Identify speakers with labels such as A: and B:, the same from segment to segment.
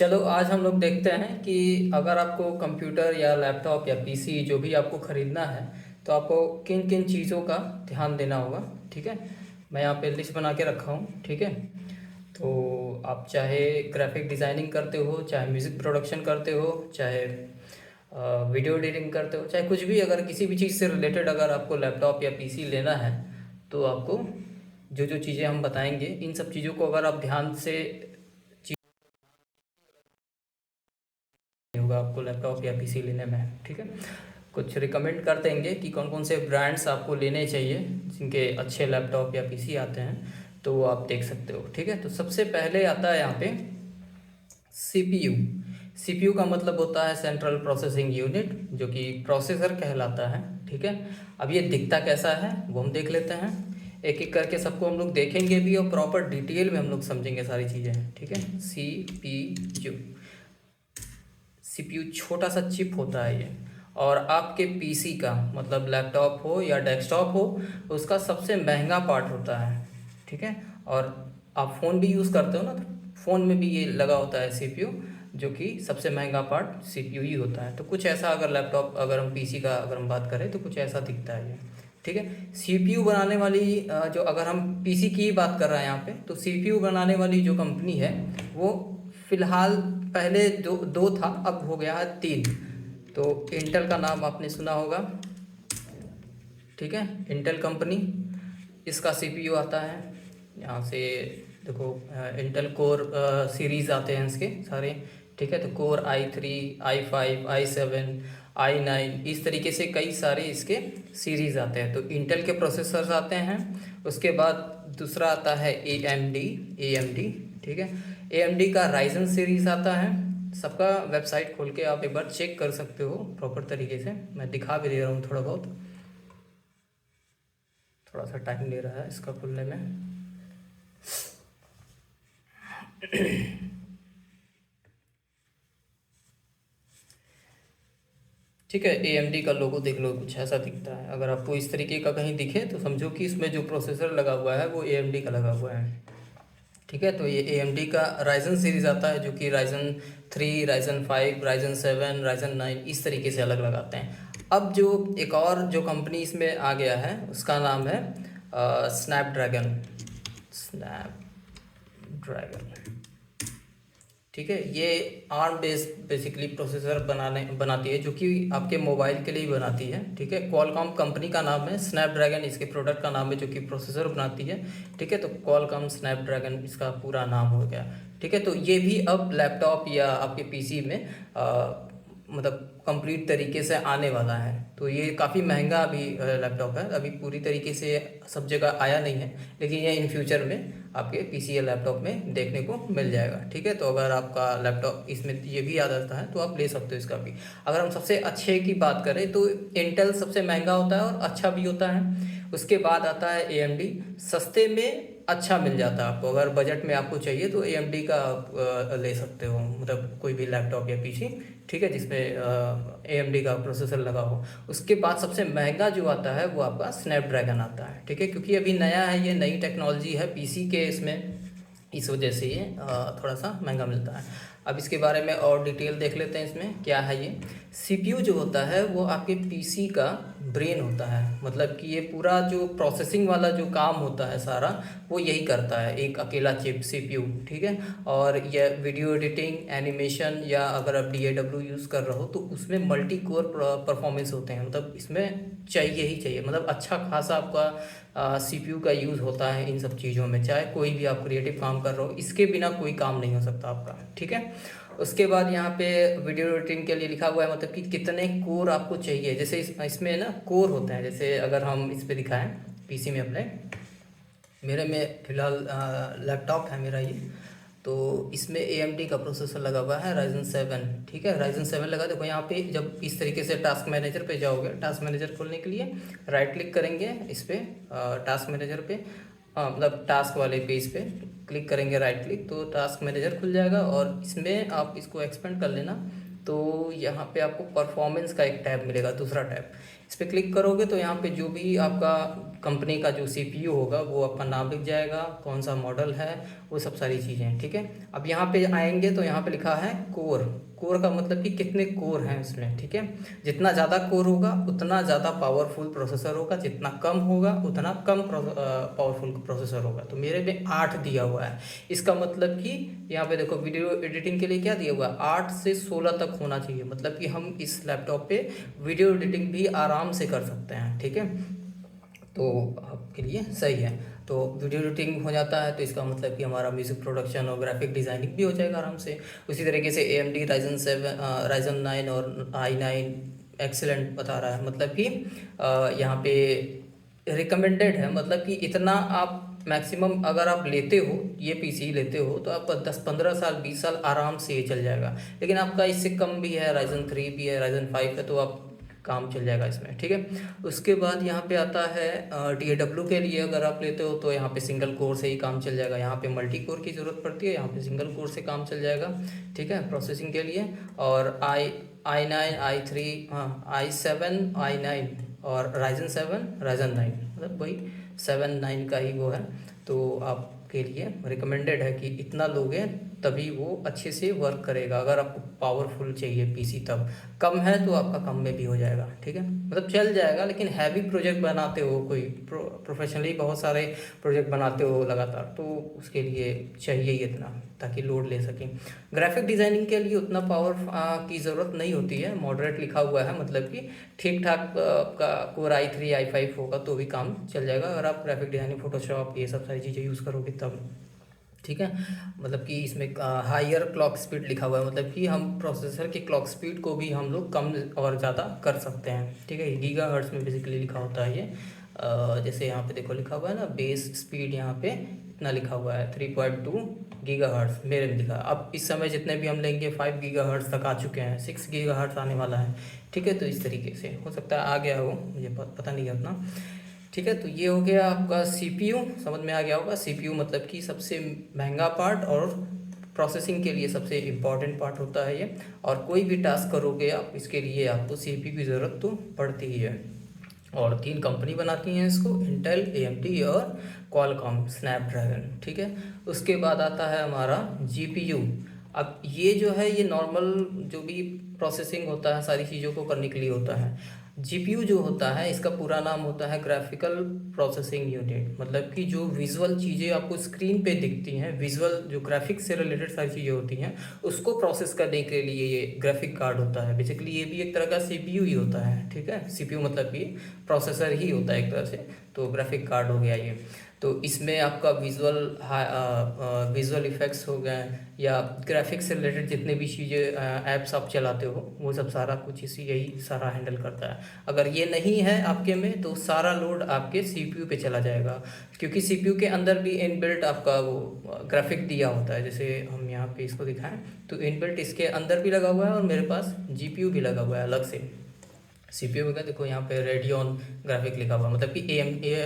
A: चलो आज हम लोग देखते हैं कि अगर आपको कंप्यूटर या लैपटॉप या पीसी जो भी आपको ख़रीदना है तो आपको किन किन चीज़ों का ध्यान देना होगा। ठीक है, मैं यहाँ पे लिस्ट बना के रखा हूँ। ठीक है, तो आप चाहे ग्राफिक डिज़ाइनिंग करते हो, चाहे म्यूज़िक प्रोडक्शन करते हो, चाहे वीडियो एडिटिंग करते हो, चाहे कुछ भी, अगर किसी भी चीज़ से रिलेटेड अगर आपको लैपटॉप या पीसी लेना है तो आपको जो जो चीज़ें हम बताएंगे इन सब चीज़ों को अगर आप ध्यान से होगा आपको लैपटॉप या पीसी लेने में। ठीक है, कुछ रिकमेंड कर देंगे कि कौन कौन से ब्रांड्स आपको लेने चाहिए जिनके अच्छे लैपटॉप या पीसी आते हैं, तो वो आप देख सकते हो। ठीक है, तो सबसे पहले आता है यहाँ पे सीपीयू। सीपीयू का मतलब होता है सेंट्रल प्रोसेसिंग यूनिट, जो कि प्रोसेसर कहलाता है। ठीक है, अब ये दिखता कैसा है वो हम देख लेते हैं। एक एक करके सबको हम लोग देखेंगे भी और प्रॉपर डिटेल में हम लोग समझेंगे सारी चीज़ें। ठीक है, सीपीयू, सीपीयू छोटा सा चिप होता है ये, और आपके पीसी का मतलब लैपटॉप हो या डेस्कटॉप हो उसका सबसे महंगा पार्ट होता है। ठीक है, और आप फ़ोन भी यूज़ करते हो ना, तो फ़ोन में भी ये लगा होता है सीपीयू, जो कि सबसे महंगा पार्ट सीपीयू ही होता है। तो कुछ ऐसा अगर लैपटॉप, अगर हम पीसी का अगर हम बात करें तो कुछ ऐसा दिखता है ये। ठीक है, सीपीयू बनाने वाली जो, अगर हम पीसी की ही बात कर रहे हैं यहाँ पे, तो सीपीयू बनाने वाली जो कंपनी है वो फ़िलहाल, पहले दो दो था, अब हो गया है तीन। तो इंटेल का नाम आपने सुना होगा। ठीक है, इंटेल कंपनी, इसका सीपीयू आता है यहाँ से। देखो, इंटेल कोर सीरीज़ आते हैं इसके सारे। ठीक है, तो core i3, i5, i7, i9, इस तरीके से कई सारे इसके सीरीज़ आते हैं। तो इंटेल के प्रोसेसर्स आते हैं। उसके बाद दूसरा आता है ए एम डी। ठीक है, ए एम डी का राइजन सीरीज़ आता है। सबका वेबसाइट खोल के आप एक बार चेक कर सकते हो प्रॉपर तरीके से, मैं दिखा भी दे रहा हूँ थोड़ा बहुत। थोड़ा सा टाइम ले रहा है इसका खुलने में। ठीक है, ए एम डी का लोगो देख लो, कुछ ऐसा दिखता है। अगर आपको इस तरीके का कहीं दिखे तो समझो कि इसमें जो प्रोसेसर लगा हुआ है वो ए एम डी का लगा हुआ है। ठीक है, तो ये ए एम डी का राइजन सीरीज़ आता है, जो कि राइजन 3, राइजन 5, राइजन 7, राइजन 9, इस तरीके से अलग लगाते हैं। अब जो एक और जो कंपनी इसमें आ गया है उसका नाम है स्नैपड्रैगन। स्नैपड्रैगन, ठीक है, ये आर्म बेस्ड बेसिकली प्रोसेसर बनाती है, जो कि आपके मोबाइल के लिए ही बनाती है। ठीक है, क्वालकॉम कंपनी का नाम है, स्नैपड्रैगन इसके प्रोडक्ट का नाम है जो कि प्रोसेसर बनाती है। ठीक है, तो क्वालकॉम स्नैपड्रैगन इसका पूरा नाम हो गया। ठीक है, तो ये भी अब लैपटॉप या आपके पीसी में मतलब कंप्लीट तरीके से आने वाला है। तो ये काफ़ी महंगा अभी लैपटॉप है, अभी पूरी तरीके से सब जगह आया नहीं है, लेकिन ये इन फ्यूचर में आपके पीसी या लैपटॉप में देखने को मिल जाएगा। ठीक है, तो अगर आपका लैपटॉप इसमें ये भी आ जाता है तो आप ले सकते हो इसका भी। अगर हम सबसे अच्छे की बात करें तो इंटेल सबसे महंगा होता है और अच्छा भी होता है। उसके बाद आता है ए एम डी, सस्ते में अच्छा मिल जाता है आपको। अगर बजट में आपको चाहिए तो ए एम डी का आप ले सकते हो, मतलब कोई भी लैपटॉप या पीसी। ठीक है, जिसमें ए एम डी का प्रोसेसर लगा हो। उसके बाद सबसे महंगा जो आता है वो आपका स्नैपड्रैगन आता है। ठीक है, क्योंकि अभी नया है, ये नई टेक्नोलॉजी है पीसी के इसमें, इस वजह से ये थोड़ा सा महंगा मिलता है। अब इसके बारे में और डिटेल देख लेते हैं इसमें क्या है। ये सीपीयू जो होता है वो आपके पीसी का ब्रेन होता है, मतलब कि ये पूरा जो प्रोसेसिंग वाला जो काम होता है सारा वो यही करता है, एक अकेला चिप सीपीयू। ठीक है, और यह वीडियो एडिटिंग, एनिमेशन, या अगर आप डीएडब्ल्यू यूज़ कर रहे हो तो उसमें मल्टी कोर परफॉर्मेंस होते हैं, मतलब इसमें चाहिए ही चाहिए, मतलब अच्छा खासा आपका सीपीयू का यूज़ होता है इन सब चीज़ों में। चाहे कोई भी आप क्रिएटिव काम कर रहे हो, इसके बिना कोई काम नहीं हो सकता आपका। ठीक है, उसके बाद यहाँ पे वीडियो एडिटिंग के लिए लिखा हुआ है, मतलब कि कितने कोर आपको चाहिए। जैसे इसमें ना कोर होते हैं, जैसे अगर हम इस पर दिखाएं पीसी में अपने, मेरे में फ़िलहाल लैपटॉप है मेरा ये, तो इसमें ए एम डी का प्रोसेसर लगा हुआ है राइजन 7। ठीक है, राइजन 7 लगा। देखो यहाँ पे जब इस तरीके से टास्क मैनेजर पे जाओगे, टास्क मैनेजर खोलने के लिए राइट क्लिक करेंगे इस पर, टास्क मैनेजर पे, मतलब टास्क वाले पेज पे क्लिक करेंगे राइट क्लिक, तो टास्क मैनेजर खुल जाएगा। और इसमें आप इसको एक्सपेंड कर लेना, तो यहाँ पे आपको परफॉर्मेंस का एक टैब मिलेगा, दूसरा टैब। इस पर क्लिक करोगे तो यहाँ पे जो भी आपका कंपनी का जो CPU होगा वो आपका नाम लिख जाएगा, कौन सा मॉडल है, वो सब सारी चीज़ें, ठीक है। अब यहाँ पे आएंगे तो यहाँ पे लिखा है कोर। कोर का मतलब कि कितने कोर हैं उसमें, ठीक है। जितना ज़्यादा कोर होगा उतना ज़्यादा पावरफुल प्रोसेसर होगा, जितना कम होगा उतना कम पावरफुल प्रोसेसर होगा। तो मेरे में 8 दिया हुआ है। इसका मतलब कि यहाँ पे देखो वीडियो एडिटिंग के लिए क्या दिया हुआ है, 8 से 16 तक होना चाहिए। मतलब कि हम इस लैपटॉप पे वीडियो एडिटिंग भी आराम से कर सकते हैं, ठीक है। तो आपके लिए सही है। तो वीडियो एडिटिंग हो जाता है तो इसका मतलब कि हमारा म्यूज़िक प्रोडक्शन और ग्राफिक डिज़ाइनिंग भी हो जाएगा आराम से। उसी तरीके से AMD Ryzen 9 और i9 एक्सीलेंट बता रहा है, मतलब कि यहाँ पे रिकमेंडेड है। मतलब कि इतना आप मैक्सिमम अगर आप लेते हो, ये PC लेते हो तो आप 10-15 साल 20 साल आराम से ये चल जाएगा। लेकिन आपका इससे कम भी है, Ryzen 3 भी है, Ryzen 5 है, तो आप काम चल जाएगा इसमें, ठीक है। उसके बाद यहाँ पे आता है DAW के लिए अगर आप लेते हो तो यहाँ पे सिंगल कोर से ही काम चल जाएगा। यहाँ पे मल्टी कोर की ज़रूरत पड़ती है, यहाँ पे सिंगल कोर से काम चल जाएगा, ठीक है, प्रोसेसिंग के लिए। और i9 i3 i7 i9 और Ryzen 9, मतलब वही 7 9 का ही वो है। तो आपके लिए रिकमेंडेड है कि इतना लोगे तभी वो अच्छे से वर्क करेगा। अगर आपको पावरफुल चाहिए PC तब, कम है तो आपका कम में भी हो जाएगा, ठीक है, मतलब चल जाएगा। लेकिन हैवी प्रोजेक्ट बनाते हो, कोई प्रोफेशनली बहुत सारे प्रोजेक्ट बनाते हो लगातार, तो उसके लिए चाहिए ही इतना ताकि लोड ले सकें। ग्राफिक डिज़ाइनिंग के लिए उतना पावर की ज़रूरत नहीं होती है, मॉडरेट लिखा हुआ है, मतलब कि ठीक ठाक आपका कोर i3 i5 होगा तो भी काम चल जाएगा। अगर आप ग्राफिक डिज़ाइनिंग फोटोशॉप ये सब सारी चीज़ें यूज़ करोगे तब, ठीक है। मतलब कि इसमें हायर क्लॉक स्पीड लिखा हुआ है, मतलब कि हम प्रोसेसर की क्लॉक स्पीड को भी हम लोग कम और ज़्यादा कर सकते हैं, ठीक है। गीगाहर्ट्ज़ में बेसिकली लिखा होता है ये। जैसे यहाँ पे देखो लिखा हुआ है ना, बेस स्पीड यहाँ पे इतना लिखा हुआ है 3.2 गीगाहर्ट्ज़ मेरे में लिखा है। अब इस समय जितने भी हम लेंगे 5 गीगाहर्ट्ज़ तक आ चुके हैं, 6 गीगाहर्ट्ज़ आने वाला है, ठीक है। तो इस तरीके से हो सकता है आ गया हो, मुझे पता नहीं है उतना, ठीक है। तो ये हो गया आपका CPU, समझ में आ गया होगा। CPU मतलब कि सबसे महंगा पार्ट और प्रोसेसिंग के लिए सबसे इम्पॉर्टेंट पार्ट होता है ये। और कोई भी टास्क करोगे आप, इसके लिए आपको CPU की ज़रूरत तो पड़ती ही है। और 3 कंपनी बनाती हैं इसको, इंटेल, AMD और क्वालकॉम स्नैपड्रैगन, ठीक है। उसके बाद आता है हमारा GPU। अब ये जो है ये नॉर्मल जो भी प्रोसेसिंग होता है सारी चीज़ों को करने के लिए होता है। GPU जो होता है इसका पूरा नाम होता है ग्राफिकल प्रोसेसिंग यूनिट। मतलब कि जो विजुअल चीज़ें आपको स्क्रीन पे दिखती हैं, विजुअल जो ग्राफिक्स से रिलेटेड सारी चीज़ें होती हैं, उसको प्रोसेस करने के लिए ये ग्राफिक कार्ड होता है। बेसिकली ये भी एक तरह का CPU ही होता है, ठीक है। CPU मतलब कि प्रोसेसर ही होता है एक तरह से, तो ग्राफिक कार्ड हो गया ये। तो इसमें आपका विजुअल इफ़ेक्ट्स हो गए या ग्राफिक्स से रिलेटेड जितने भी चीज़ें ऐप्स आप चलाते हो वो सब सारा कुछ इसी यही सारा हैंडल करता है। अगर ये नहीं है आपके में तो सारा लोड आपके CPU पे चला जाएगा, क्योंकि CPU के अंदर भी इनबिल्ट आपका वो ग्राफिक दिया होता है। जैसे हम यहाँ पे इसको दिखाएं तो इनबिल्ट इसके अंदर भी लगा हुआ है और मेरे पास GPU भी लगा हुआ है अलग से। CPU में देखो यहाँ पे रेडियन ग्राफिक लिखा हुआ है, मतलब कि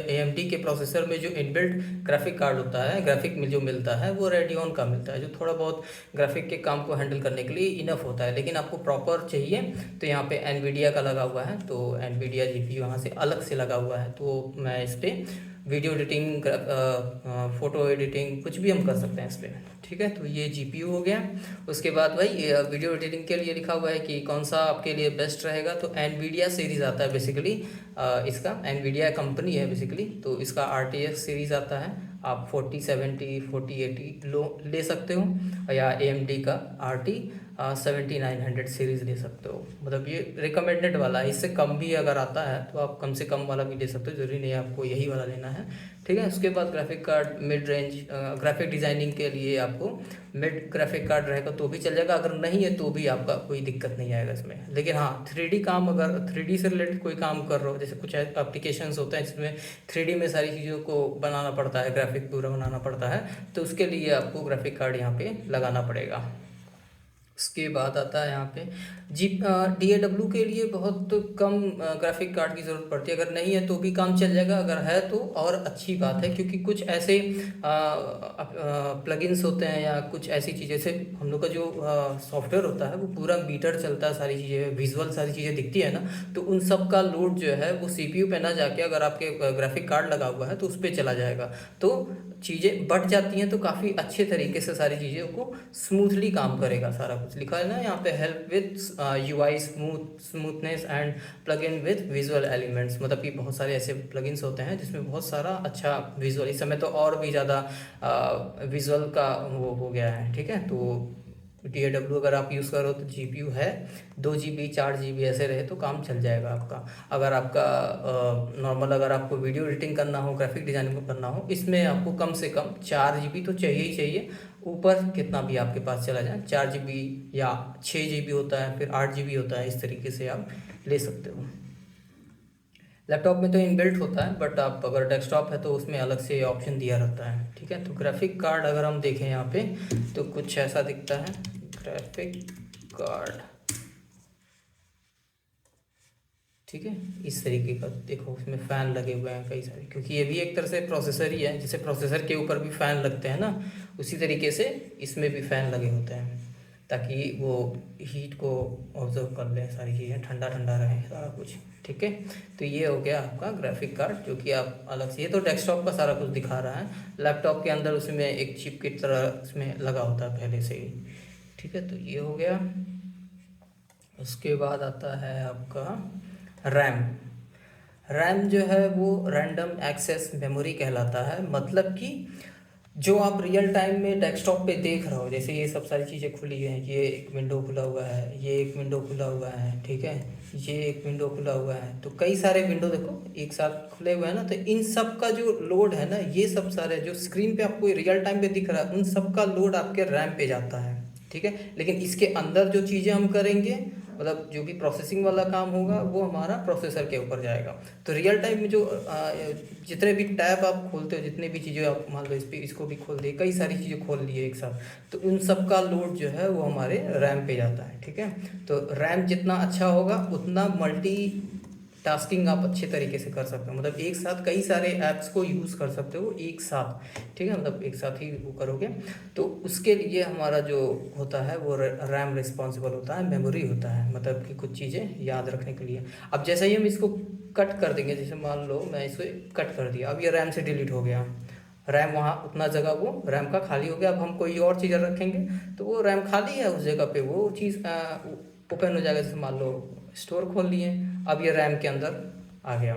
A: AMD के प्रोसेसर में जो इनबिल्ट ग्राफिक कार्ड होता है, ग्राफिक में जो मिलता है वो रेडियन का मिलता है, जो थोड़ा बहुत ग्राफिक के काम को हैंडल करने के लिए इनफ होता है। लेकिन आपको प्रॉपर चाहिए तो यहाँ पे NVIDIA का लगा हुआ है, तो NVIDIA GPU यहाँ से अलग से लगा हुआ है। तो मैं इस पर वीडियो एडिटिंग, फ़ोटो एडिटिंग कुछ भी हम कर सकते हैं इस पर, ठीक है। तो ये GPU हो गया। उसके बाद भाई वीडियो एडिटिंग के लिए लिखा हुआ है कि कौन सा आपके लिए बेस्ट रहेगा, तो NVIDIA सीरीज़ आता है बेसिकली। इसका NVIDIA कंपनी है बेसिकली, तो इसका RTX सीरीज़ आता है। आप 4070 4080 ले सकते हो, या AMD का RT 7900 सीरीज़ ले सकते हो। मतलब ये रिकमेंडेड वाला है, इससे कम भी अगर आता है तो आप कम से कम वाला भी ले सकते हो, ज़रूरी नहीं है आपको यही वाला लेना है, ठीक है। उसके बाद graphic card mid range, graphic designing के लिए आपको मिड ग्राफिक कार्ड रहेगा तो भी चल जाएगा, अगर नहीं है तो भी आपका कोई दिक्कत नहीं आएगा इसमें। लेकिन हाँ 3D काम, अगर 3D से रिलेटेड कोई काम कर रहे हो, जैसे कुछ एप्लीकेशंस होते हैं जिसमें 3D में सारी चीज़ों को बनाना पड़ता है, ग्राफिक पूरा बनाना पड़ता है, तो उसके लिए आपको ग्राफिक कार्ड यहाँ पे लगाना पड़ेगा। उसके बाद आता है यहाँ पे जी DAW के लिए बहुत कम ग्राफिक कार्ड की ज़रूरत पड़ती है। अगर नहीं है तो भी काम चल जाएगा, अगर है तो और अच्छी बात है, क्योंकि कुछ ऐसे प्लगइन्स होते हैं या कुछ ऐसी चीज़ें से हम लोग का जो सॉफ्टवेयर होता है वो पूरा मीटर चलता है, सारी चीज़ें विजुअल सारी चीज़ें दिखती है ना, तो उन सब का लोड जो है वो CPU पे ना जाके अगर आपके ग्राफिक कार्ड लगा हुआ है तो उस पर चला जाएगा, तो चीज़ें बढ़ जाती हैं। तो काफ़ी अच्छे तरीके से सारी चीज़ों को स्मूथली काम करेगा। सारा कुछ लिखा है ना यहाँ पे, help with UI smoothness and plug in with visual elements, मतलब कि बहुत सारे ऐसे प्लगइन्स होते हैं जिसमें बहुत सारा अच्छा विजुअल, इस समय तो और भी ज़्यादा विजुअल का वो हो गया है। ठीक है, तो DAW अगर आप यूज़ करो तो GPU है 2 GB 4 GB ऐसे रहे तो काम चल जाएगा आपका। अगर आपका नॉर्मल अगर आपको वीडियो एडिटिंग करना हो, ग्राफिक डिजाइनिंग करना हो, इसमें आपको कम से कम 4 GB तो चाहिए ही चाहिए। ऊपर कितना भी आपके पास चला जाए, 4 GB या 6 GB होता है, फिर 8 GB होता है, इस तरीके से आप ले सकते हो। लैपटॉप में तो इनबिल्ट होता है, बट आप अगर डेस्कटॉप है तो उसमें अलग से ऑप्शन दिया रहता है। ठीक है, तो ग्राफिक कार्ड अगर हम देखें यहाँ पे तो कुछ ऐसा दिखता है ग्राफिक कार्ड। ठीक है, इस तरीके का देखो, उसमें फ़ैन लगे हुए हैं कई सारे, क्योंकि ये भी एक तरह से प्रोसेसर ही है, जैसे प्रोसेसर के ऊपर भी फ़ैन लगते हैं ना, उसी तरीके से इसमें भी फ़ैन लगे होते हैं ताकि वो हीट को ऑब्जर्व कर लें, सारी चीज़ें ठंडा ठंडा रहे सारा कुछ। ठीक है, तो ये हो गया आपका ग्राफिक कार्ड, जो कि आप अलग से, ये तो डेस्कटॉप का सारा कुछ दिखा रहा है। लैपटॉप के अंदर उसमें एक चिप की तरह उसमें लगा होता है पहले से ही। ठीक है, तो ये हो गया। उसके बाद आता है आपका रैम। रैम जो है वो रैंडम एक्सेस मेमोरी कहलाता है, मतलब कि जो आप रियल टाइम में डेस्कटॉप पे देख रहे हो, जैसे ये सब सारी चीज़ें खुली हैं, ये एक विंडो खुला हुआ है, ये एक विंडो खुला हुआ है, ठीक है, ये एक विंडो खुला हुआ है, तो कई सारे विंडो देखो एक साथ खुले हुए हैं ना, तो इन सब का जो लोड है ना, ये सब सारे जो स्क्रीन पे आपको रियल टाइम पे दिख रहा है, उन सब का लोड आपके रैम पे जाता है। ठीक है, लेकिन इसके अंदर जो चीज़ें हम करेंगे, मतलब जो भी प्रोसेसिंग वाला काम होगा वो हमारा प्रोसेसर के ऊपर जाएगा। तो रियल टाइम में जो जितने भी टैब आप खोलते हो, जितने भी चीज़ें आप मान लो इस पर इसको भी खोल दिए, कई सारी चीज़ें खोल लिए एक साथ, तो उन सब का लोड जो है वो हमारे रैम पे जाता है। ठीक है, तो रैम जितना अच्छा होगा उतना मल्टी टास्किंग आप अच्छे तरीके से कर सकते हो, मतलब एक साथ कई सारे ऐप्स को यूज़ कर सकते हो एक साथ। ठीक है, मतलब एक साथ ही वो करोगे, तो उसके लिए हमारा जो होता है वो रैम रिस्पॉन्सिबल होता है, मेमोरी होता है, मतलब कि कुछ चीज़ें याद रखने के लिए। अब जैसे ही हम इसको कट कर देंगे, जैसे मान लो मैं इसको कट कर दिया, अब ये रैम से डिलीट हो गया, रैम वहाँ उतना जगह वो रैम का खाली हो गया। अब हम कोई और चीज़ रखेंगे तो वो रैम खाली है, उस जगह पे वो चीज़ ओपन हो जाएगा। जैसे मान लो स्टोर खोल लिए, अब ये रैम के अंदर आ गया।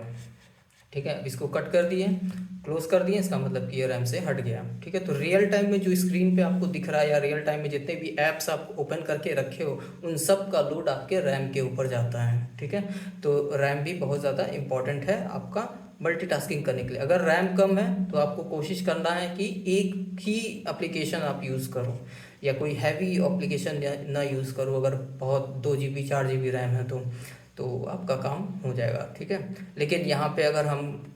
A: ठीक है, अब इसको कट कर दिए, क्लोज कर दिए, इसका मतलब कि ये रैम से हट गया। ठीक है, तो रियल टाइम में जो स्क्रीन पे आपको दिख रहा है या रियल टाइम में जितने भी ऐप्स आप ओपन करके रखे हो, उन सब का लोड आपके रैम के ऊपर जाता है। ठीक है, तो रैम भी बहुत ज़्यादा इंपॉर्टेंट है आपका मल्टीटास्किंग करने के लिए। अगर रैम कम है तो आपको कोशिश करना है कि एक ही एप्लीकेशन आप यूज़ करो, या कोई हैवी एप्लीकेशन ना यूज़ करो। अगर बहुत 2 GB 4 GB रैम है तो आपका काम हो जाएगा। ठीक है, लेकिन यहाँ पे अगर हम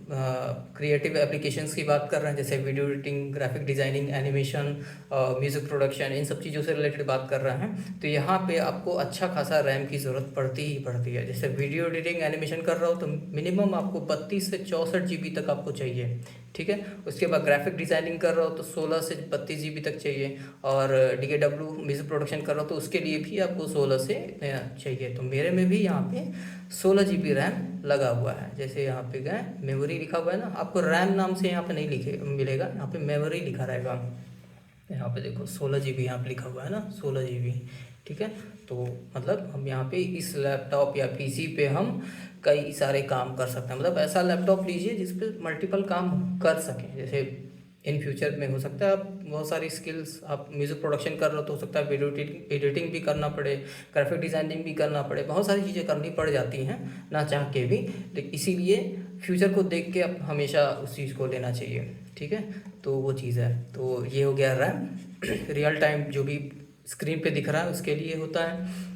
A: क्रिएटिव एप्लीकेशंस की बात कर रहे हैं, जैसे video editing, graphic designing, animation, music production, इन सब चीज़ों से रिलेटेड बात कर रहे हैं, तो यहाँ पे आपको अच्छा खासा रैम की ज़रूरत पड़ती ही पड़ती है। जैसे वीडियो एडिटिंग, एनिमेशन कर रहा हो तो मिनिमम आपको 32 से 64 GB तक आपको चाहिए। ठीक है, उसके बाद ग्राफिक डिज़ाइनिंग कर रहा हो तो 16 से 32 GB तक चाहिए, और DAW म्यूज़िक प्रोडक्शन कर रहा हो तो उसके लिए भी आपको 16 से चाहिए। तो मेरे में भी यहाँ पे 16 GB रैम लगा हुआ है। जैसे यहाँ पे गए, मेमोरी लिखा हुआ है ना, आपको रैम नाम से यहाँ पे नहीं लिखे मिलेगा, यहाँ पे मेमोरी लिखा रहेगा। यहाँ पे देखो 16 GB यहाँ पे लिखा हुआ है ना, 16 GB। ठीक है, तो मतलब हम यहाँ पे इस लैपटॉप या PC पे हम कई सारे काम कर सकते हैं। मतलब ऐसा लैपटॉप लीजिए जिस पे मल्टीपल काम कर सकें। जैसे इन फ्यूचर में हो सकता है आप बहुत सारी स्किल्स, आप म्यूज़िक प्रोडक्शन कर रहे हो तो हो सकता है वीडियो एडिटिंग भी करना पड़े, ग्राफिक डिज़ाइनिंग भी करना पड़े, बहुत सारी चीज़ें करनी पड़ जाती हैं ना चाह के भी। लेकिन इसीलिए फ्यूचर को देख के आप हमेशा उस चीज़ को लेना चाहिए। ठीक है, तो वो चीज़ है। तो ये हो गया रैम। रियल टाइम जो भी स्क्रीन पे दिख रहा है उसके लिए होता है।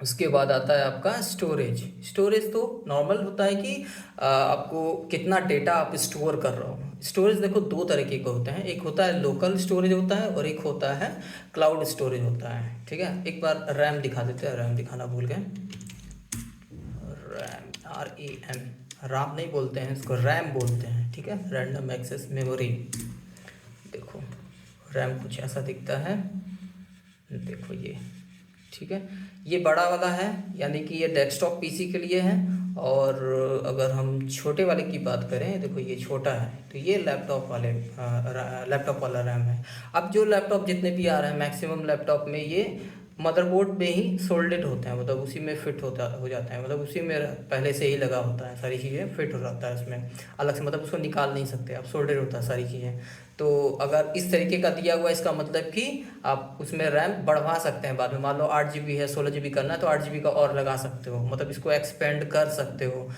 A: उसके बाद आता है आपका स्टोरेज। स्टोरेज तो नॉर्मल होता है कि आपको कितना डेटा आप स्टोर कर रहे हो। स्टोरेज देखो दो तरीके के होते हैं, एक होता है लोकल स्टोरेज होता है और एक होता है क्लाउड स्टोरेज होता है। ठीक है, एक बार रैम दिखा देते हैं, रैम दिखाना भूल गए। रैम राम नहीं बोलते हैं इसको, रैम बोलते हैं। ठीक है, रैंडम एक्सेस मेमोरी। देखो रैम कुछ ऐसा दिखता है, देखो ये। ठीक है, ये बड़ा वाला है, यानी कि ये डेस्कटॉप पीसी के लिए है। और अगर हम छोटे वाले की बात करें, देखो ये छोटा है, तो ये लैपटॉप वाला रैम है। अब जो लैपटॉप जितने भी आ रहे हैं, मैक्सिमम लैपटॉप में ये मदरबोर्ड में ही सोल्डेड होते हैं, मतलब उसी में फिट हो जाता है, मतलब उसी में पहले से ही लगा होता है, सारी चीज़ें फिट हो जाता है उसमें अलग से, मतलब उसको निकाल नहीं सकते आप, सोल्डेड होता है सारी चीज़ें। तो अगर इस तरीके का दिया हुआ है, इसका मतलब कि आप उसमें रैम बढ़वा सकते हैं बाद में। मान लो 8 GB है, 16 GB करना है तो 8 GB का और लगा सकते हो, मतलब इसको एक्सपेंड कर सकते हो।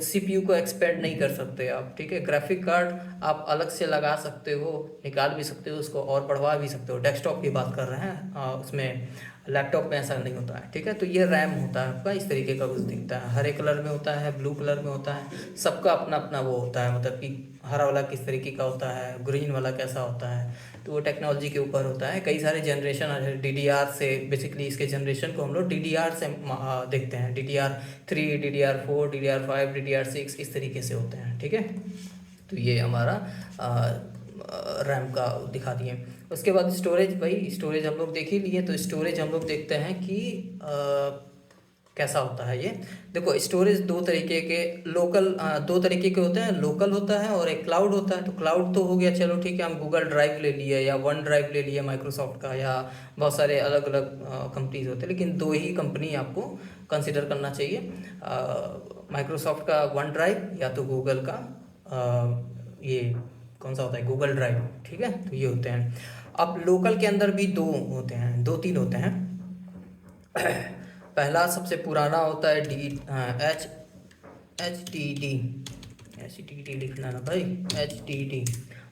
A: CPU को एक्सपेंड नहीं कर सकते आप। ठीक है, ग्राफिक कार्ड आप अलग से लगा सकते हो, निकाल भी सकते हो उसको और बढ़वा भी सकते हो। डेस्कटॉप की बात कर रहे हैं, उसमें लैपटॉप में ऐसा नहीं होता है। ठीक है, तो ये रैम होता है आपका, इस तरीके का कुछ दिखता है, हरे कलर में होता है, ब्लू कलर में होता है, सबका अपना अपना वो होता है, मतलब कि हरा वाला किस तरीके का होता है, ग्रीन वाला कैसा होता है, तो वो टेक्नोलॉजी के ऊपर होता है। कई सारे जनरेशन DDR से, बेसिकली इसके जनरेशन को हम लोग DDR से देखते हैं, DDR3, DDR4, DDR5, DDR6, इस तरीके से होते हैं। ठीक है, तो ये हमारा रैम का दिखा दिए। उसके बाद स्टोरेज, भाई स्टोरेज हम लोग देख ही लिए, तो स्टोरेज हम लोग देखते हैं कि कैसा होता है ये। देखो स्टोरेज दो तरीके के दो तरीके के होते हैं, लोकल होता है और एक क्लाउड होता है। तो क्लाउड तो हो गया, चलो ठीक है, हम गूगल ड्राइव ले लिए या वन ड्राइव ले लिया माइक्रोसॉफ्ट का, या बहुत सारे अलग अलग कंपनीज होते हैं, लेकिन दो ही कंपनी आपको कंसिडर करना चाहिए, माइक्रोसॉफ्ट का वन ड्राइव या तो गूगल का ये कौन सा होता है, गूगल ड्राइव। ठीक है, तो ये होते हैं। अब लोकल के अंदर भी दो होते हैं, दो तीन होते हैं। पहला सबसे पुराना होता है एच टी डी लिखना ना भाई, HDD,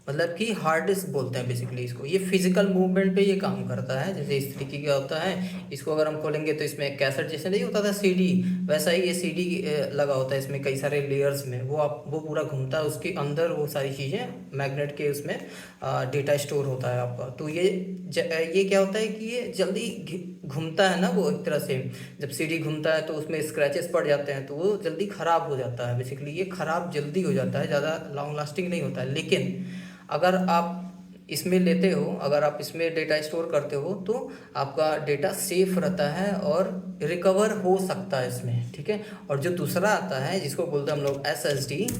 A: मतलब कि हार्ड डिस्क बोलते हैं बेसिकली इसको। ये फिजिकल मूवमेंट पे ये काम करता है, जैसे इस तरीके का होता है। इसको अगर हम खोलेंगे तो इसमें कैसेट जैसे नहीं होता था CD, वैसा ही ये CD लगा होता है इसमें, कई सारे लेयर्स में वो पूरा घूमता है, उसके अंदर वो सारी चीज़ें मैग्नेट के उसमें डेटा स्टोर होता है आपका। तो ये क्या होता है कि ये जल्दी घूमता है ना, वो एक तरह से जब CD घूमता है तो उसमें स्क्रैचेस पड़ जाते हैं, तो वो जल्दी ख़राब हो जाता है। बेसिकली ये ख़राब जल्दी हो जाता है, ज़्यादा लॉन्ग लास्टिंग नहीं होता है। लेकिन अगर आप इसमें लेते हो, अगर आप इसमें डेटा स्टोर करते हो, तो आपका डेटा सेफ रहता है और रिकवर हो सकता है इसमें। ठीक है, और जो दूसरा आता है जिसको बोलते हैं हम लोग SSD,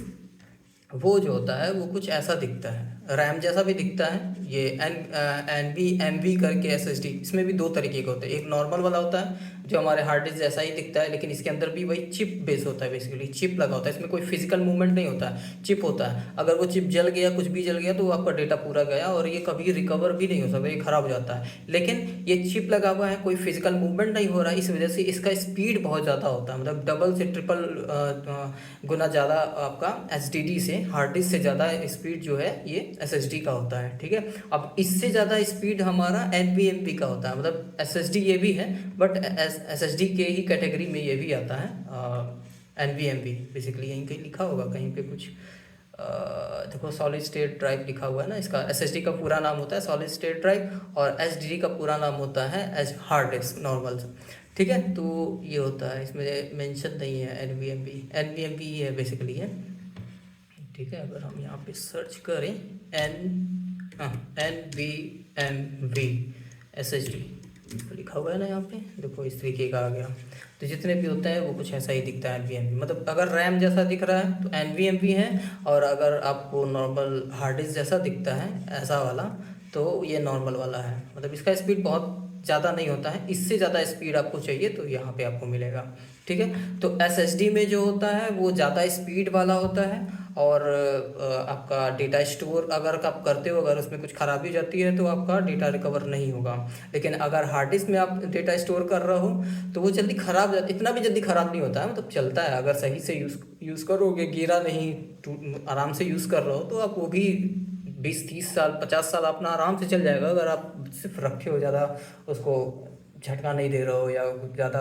A: वो जो होता है वो कुछ ऐसा दिखता है, रैम जैसा भी दिखता है। ये NVMe करके SSD, इसमें भी दो तरीके के होते हैं। एक नॉर्मल वाला होता है जो हमारे हार्ड डिस्क जैसा ही दिखता है, लेकिन इसके अंदर भी वही चिप बेस होता है, बेसिकली चिप लगा होता है, इसमें कोई फिजिकल मूवमेंट नहीं होता है, चिप होता है। अगर वो चिप जल गया, कुछ भी जल गया, तो आपका डेटा पूरा गया और ये कभी रिकवर भी नहीं हो सकता, ये ख़राब हो जाता है। लेकिन ये चिप लगा हुआ है, कोई फिजिकल मूवमेंट नहीं हो रहा है, इस वजह से इसका स्पीड बहुत ज़्यादा होता है, मतलब डबल से ट्रिपल गुना ज़्यादा आपका HDD से, हार्ड डिस्क से ज़्यादा स्पीड जो है ये SSD का होता है। ठीक है, अब इससे ज़्यादा स्पीड हमारा NVMe का होता है, मतलब SSD ये भी है बट SSD के ही कैटेगरी में ये भी आता है। NVMe बेसिकली यहीं कहीं लिखा होगा कहीं पे कुछ, देखो सॉलिड स्टेट ड्राइव लिखा हुआ है ना, इसका SSD का पूरा नाम होता है सॉलिड स्टेट ड्राइव, और HDD का पूरा नाम होता है हार्ड डिस्क नॉर्मल। ठीक है, तो ये होता है, इसमें मेंशन नहीं है NVMe ही है बेसिकली है। ठीक है, अगर हम यहाँ पे सर्च करें NVMe SSD लिखा हुआ है ना यहाँ पे, देखो इस तरीके का आ गया। तो जितने भी होते हैं वो कुछ ऐसा ही दिखता है NVMe, मतलब अगर रैम जैसा दिख रहा है तो NVMe है, और अगर आपको नॉर्मल हार्ड डिस्क जैसा दिखता है ऐसा वाला, तो ये नॉर्मल वाला है। मतलब इसका स्पीड बहुत ज़्यादा नहीं होता है, इससे ज़्यादा स्पीड आपको चाहिए तो यहाँ पे आपको मिलेगा। ठीक है, तो SSD में जो होता है वो ज़्यादा स्पीड वाला होता है, और आपका डेटा स्टोर अगर आप करते हो, अगर उसमें कुछ खराबी हो जाती है तो आपका डेटा रिकवर नहीं होगा। लेकिन अगर हार्ड डिस्क में आप डेटा स्टोर कर रहे हो तो वो जल्दी ख़राब, इतना भी जल्दी ख़राब नहीं होता है, मतलब चलता है, अगर सही से यूज़ करोगे, गिरा नहीं, आराम से यूज़ कर रहे हो, तो आप वो भी 20-30 साल 50 साल अपना आराम से चल जाएगा, अगर आप सिर्फ रखे हो ज़्यादा उसको झटका नहीं दे रहे हो या ज़्यादा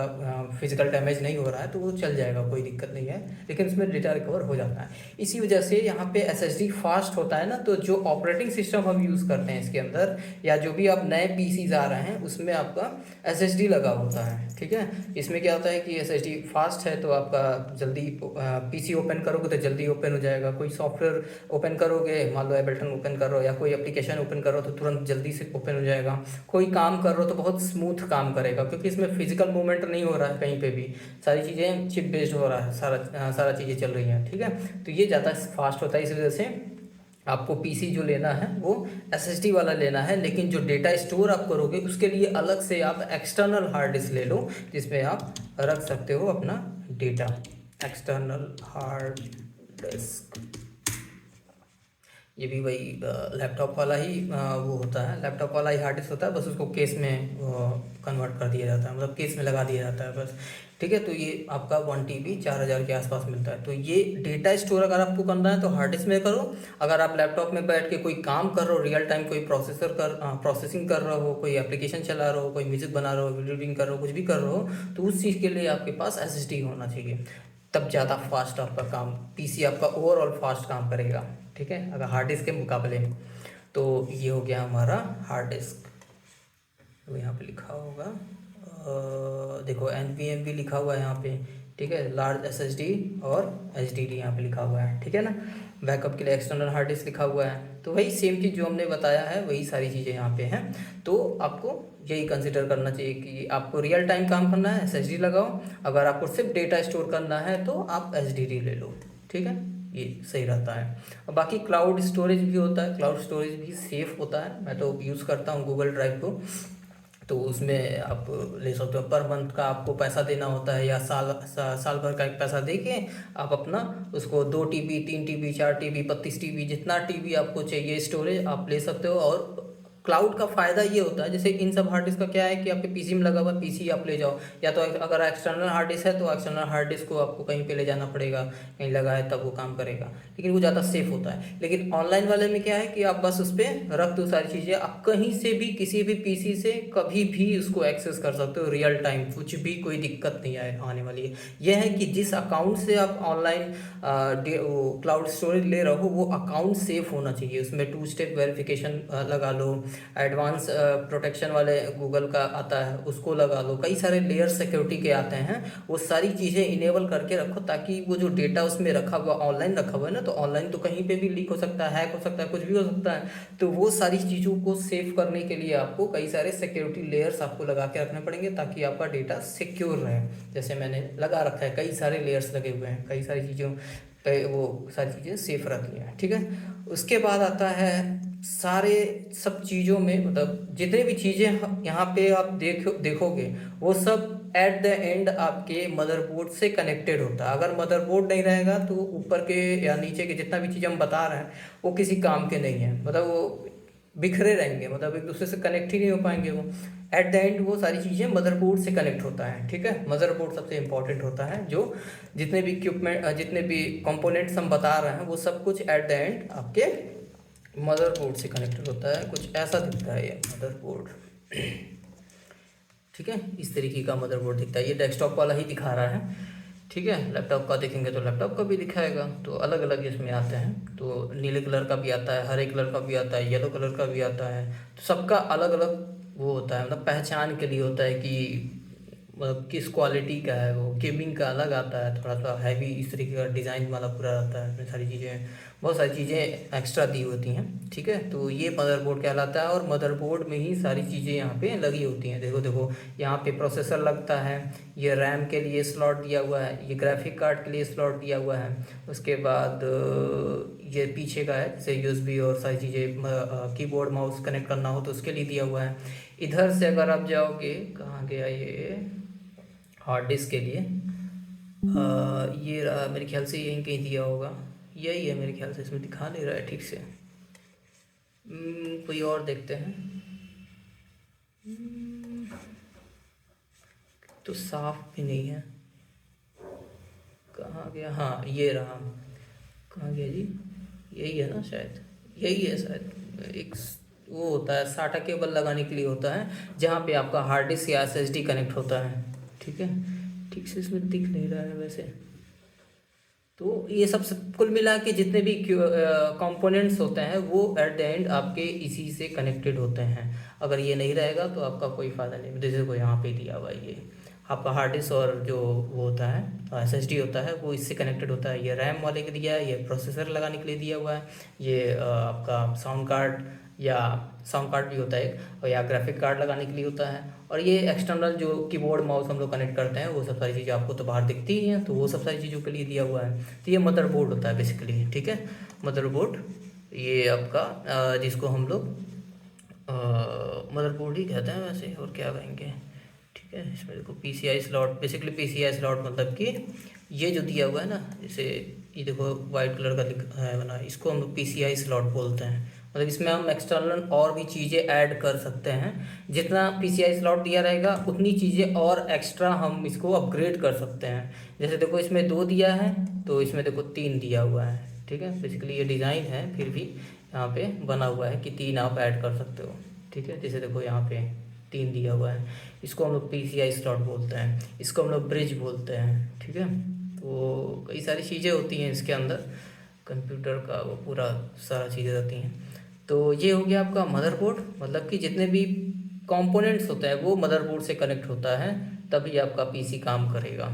A: फिजिकल डैमेज नहीं हो रहा है तो वो चल जाएगा, कोई दिक्कत नहीं है, लेकिन उसमें डेटा रिकवर हो जाता है। इसी वजह से यहाँ पे एसएसडी फास्ट होता है ना, तो जो ऑपरेटिंग सिस्टम हम यूज़ करते हैं इसके अंदर, या जो भी आप नए पीसीज आ रहे हैं उसमें आपका एसएसडी लगा होता है, ठीक है। इसमें क्या होता है कि एसएसडी फास्ट है तो आपका जल्दी पीसी ओपन करोगे तो जल्दी ओपन हो जाएगा। कोई सॉफ्टवेयर ओपन करोगे, मान लो एबल्टन ओपन करो या कोई एप्लीकेशन ओपन करो तो तुरंत जल्दी से ओपन हो जाएगा। कोई काम कर रहे हो तो बहुत स्मूथ काम करेगा, क्योंकि इसमें फिजिकल मूवमेंट नहीं हो रहा है कहीं पे भी, सारी चीज़ें चिप बेस्ड हो रहा है, सारा चीज़ें चल रही हैं, ठीक है। तो ये ज़्यादा फास्ट होता है, इस वजह से आपको पीसी जो लेना है वो एसएसडी वाला लेना है। लेकिन जो डेटा स्टोर आप करोगे उसके लिए अलग से आप एक्सटर्नल हार्ड डिस्क ले लो, जिसमें आप रख सकते हो अपना डेटा। एक्सटर्नल हार्ड डिस्क, ये भी वही लैपटॉप वाला ही वो होता है, लैपटॉप वाला ही हार्ड डिस्क होता है, बस उसको केस में कन्वर्ट कर दिया जाता है, मतलब केस में लगा दिया जाता है बस, ठीक है। तो ये आपका 1 TB 4000 के आसपास मिलता है। तो ये डेटा स्टोर अगर आपको करना है तो हार्ड डिस्क में करो। अगर आप लैपटॉप में बैठ के कोई काम कर रहे हो, रियल टाइम कोई प्रोसेसिंग कर रहे हो, कोई एप्लीकेशन चला रहे हो, कोई म्यूजिक बना रहे हो, वीडियो एडिटिंग कर रहे हो, कुछ भी कर रहे हो, तो उस चीज़ के लिए आपके पास एसएसडी होना चाहिए, तब ज़्यादा फास्ट आपका काम, पीसी आपका ओवरऑल फास्ट काम करेगा, ठीक है, अगर हार्ड डिस्क के मुकाबले में। तो ये हो गया हमारा हार्ड डिस्क। तो यहाँ पे लिखा होगा देखो NVMe लिखा हुआ है यहाँ पे, ठीक है, लार्ज एसएसडी और एचडीडी यहाँ पे लिखा हुआ है, ठीक है ना। बैकअप के लिए एक्सटर्नल हार्ड डिस्क लिखा हुआ है। तो वही सेम चीज़ जो हमने बताया है वही सारी चीज़ें यहाँ पे हैं। तो आपको यही कंसिडर करना चाहिए कि आपको रियल टाइम काम करना है एसएसडी लगाओ, अगर आपको सिर्फ डेटा स्टोर करना है तो आप एचडीडी ले लो, ठीक है, ये सही रहता है। और बाकी क्लाउड स्टोरेज भी होता है, क्लाउड स्टोरेज भी सेफ़ होता है, मैं तो यूज़ करता हूँ गूगल ड्राइव को, तो उसमें आप ले सकते हो। पर मंथ का आपको पैसा देना होता है या साल भर का एक पैसा दे के आप अपना उसको 2 TB 3 TB 4 TB 32 TB जितना टीबी आपको चाहिए स्टोरेज आप ले सकते हो। और क्लाउड का फ़ायदा ये होता है, जैसे इन सब हार्ड डिस्क का क्या है कि आपके पीसी में लगा हुआ पीसी आप ले जाओ, या तो अगर एक्सटर्नल हार्ड डिस्क है तो एक्सटर्नल हार्ड डिस्क को आपको कहीं पे ले जाना पड़ेगा, कहीं लगा है तब वो काम करेगा, लेकिन वो ज़्यादा सेफ होता है। लेकिन ऑनलाइन वाले में क्या है कि आप बस उस पर रख दो सारी चीज़ें, आप कहीं से भी किसी भी पीसी से कभी भी उसको एक्सेस कर सकते हो रियल टाइम, कुछ भी कोई दिक्कत नहीं आने वाली है। यह है कि जिस अकाउंट से आप ऑनलाइन क्लाउड स्टोरेज ले रहे हो वो अकाउंट सेफ होना चाहिए, उसमें 2 स्टेप वेरिफिकेशन लगा लो, एडवांस प्रोटेक्शन वाले गूगल का आता है उसको लगा लो, कई सारे लेयर सिक्योरिटी के आते हैं, वो सारी चीज़ें इनेबल करके रखो, ताकि वो जो डेटा उसमें रखा हुआ ऑनलाइन रखा हुआ है ना, तो ऑनलाइन तो कहीं पे भी लीक हो सकता है, हैक हो सकता है, कुछ भी हो सकता है। तो वो सारी चीज़ों को सेव करने के लिए आपको कई सारे सिक्योरिटी लेयर्स आपको लगा के रखने पड़ेंगे, ताकि आपका डेटा सिक्योर रहे। जैसे मैंने लगा रखा है, कई सारे लेयर्स लगे हुए हैं, कई सारी चीज़ों वो सारी चीज़ें सेफ रहती हैं, ठीक है। उसके बाद आता है सारे सब चीज़ों में, मतलब जितने भी चीज़ें यहाँ पे आप देखोगे वो सब एट द एंड आपके मदरबोर्ड से कनेक्टेड होता है। अगर मदरबोर्ड नहीं रहेगा तो ऊपर के या नीचे के जितना भी चीज़ हम बता रहे हैं वो किसी काम के नहीं है, मतलब वो बिखरे रहेंगे, मतलब एक दूसरे से कनेक्ट ही नहीं हो पाएंगे वो। एट द एंड वो सारी चीज़ें मदरबोर्ड से कनेक्ट होता है, ठीक है। मदरबोर्ड सबसे इंपॉर्टेंट होता है, जो जितने भी इक्विपमेंट जितने भी कंपोनेंट्स हम बता रहे हैं वो सब कुछ एट द एंड आपके मदरबोर्ड से कनेक्टेड होता है। कुछ ऐसा दिखता है ये मदरबोर्ड, ठीक है, इस तरीके का मदरबोर्ड दिखता है। ये डेस्कटॉप वाला ही दिखा रहा है, ठीक है। लैपटॉप का देखेंगे तो लैपटॉप का भी दिखाएगा। तो अलग अलग इसमें आते हैं, तो नीले कलर का भी आता है, हरे कलर का भी आता है, येलो कलर का भी आता है। तो सबका अलग अलग वो होता है, मतलब पहचान के लिए होता है कि मतलब किस क्वालिटी का है वो। गेमिंग का अलग आता है, थोड़ा सा हैवी इस तरीके का डिज़ाइन वाला पूरा रहता है, इसमें सारी चीज़ें, बहुत सारी चीज़ें एक्स्ट्रा दी होती हैं, ठीक है। तो ये मदरबोर्ड कहलाता है, और मदरबोर्ड में ही सारी चीज़ें यहाँ पे लगी होती हैं। देखो देखो यहाँ पे प्रोसेसर लगता है, ये रैम के लिए स्लॉट दिया हुआ है, ये ग्राफिक कार्ड के लिए स्लॉट दिया हुआ है। उसके बाद ये पीछे का है, जैसे यूएसबी और सारी चीज़ें, कीबोर्ड माउस कनेक्ट करना हो तो उसके लिए दिया हुआ है। इधर से अगर आप जाओगे, कहाँ गया ये, हार्ड डिस्क के लिए ये रहा, मेरे ख्याल से यहीं कहीं दिया होगा, यही है मेरे ख्याल से, इसमें दिखा नहीं रहा है ठीक से। कोई और देखते हैं। तो साफ भी नहीं है, कहाँ गया, हाँ ये रहा, कहाँ गया जी, यही है ना शायद, यही है शायद, एक वो होता है साटा केबल लगाने के लिए होता है, जहाँ पे आपका हार्ड डिस्क या एसएसडी कनेक्ट होता है। ठीक है, ठीक से इसमें दिख नहीं रहा है वैसे। तो ये सब कुल मिला के जितने भी कंपोनेंट्स होते हैं वो एट द एंड आपके इसी से कनेक्टेड होते हैं। अगर ये नहीं रहेगा तो आपका कोई फ़ायदा नहीं। जैसे को यहाँ पे दिया हुआ है, ये आपका हार्ड डिस्क और जो वो होता है एसएसडी होता है वो इससे कनेक्टेड होता है। ये रैम वाले के दिया है, ये प्रोसेसर लगाने के लिए दिया हुआ है, ये आपका साउंड कार्ड भी होता है एक, और या ग्राफिक कार्ड लगाने के लिए होता है। और ये एक्सटर्नल जो कीबोर्ड माउस हम लोग कनेक्ट करते हैं वो सब सारी चीज़ें आपको तो बाहर दिखती ही हैं, तो वो सब सारी चीज़ों के लिए दिया हुआ है। तो ये मदरबोर्ड होता है बेसिकली। ठीक है, मदरबोर्ड ये आपका जिसको हम लोग मदरबोर्ड ही कहते हैं वैसे, और क्या कहेंगे। ठीक है, इसमें देखो PCI slot, basically PCI slot मतलब कि ये जो दिया हुआ है ना, जैसे ये देखो वाइट कलर का लिखा है बना, इसको हम लोग पीसीआई स्लॉट बोलते हैं। मतलब इसमें हम एक्सटर्नल और भी चीज़ें ऐड कर सकते हैं। जितना पीसीआई स्लॉट दिया रहेगा उतनी चीज़ें और एक्स्ट्रा हम इसको अपग्रेड कर सकते हैं। जैसे देखो इसमें 2 दिया है, तो इसमें देखो 3 दिया हुआ है। ठीक है, बेसिकली ये डिज़ाइन है, फिर भी यहाँ पे बना हुआ है कि 3 आप ऐड कर सकते हो। ठीक है, जैसे देखो यहाँ पे 3 दिया हुआ है, इसको हम लोग पीसीआई स्लॉट बोलते हैं, इसको हम लोग ब्रिज बोलते हैं। ठीक है, तो कई सारी चीज़ें होती हैं इसके अंदर, कंप्यूटर का वो पूरा सारा चीज़ें रहती हैं। तो ये हो गया आपका मदरबोर्ड, मतलब कि जितने भी कंपोनेंट्स होते हैं वो मदरबोर्ड से कनेक्ट होता है, तभी आपका पीसी काम करेगा।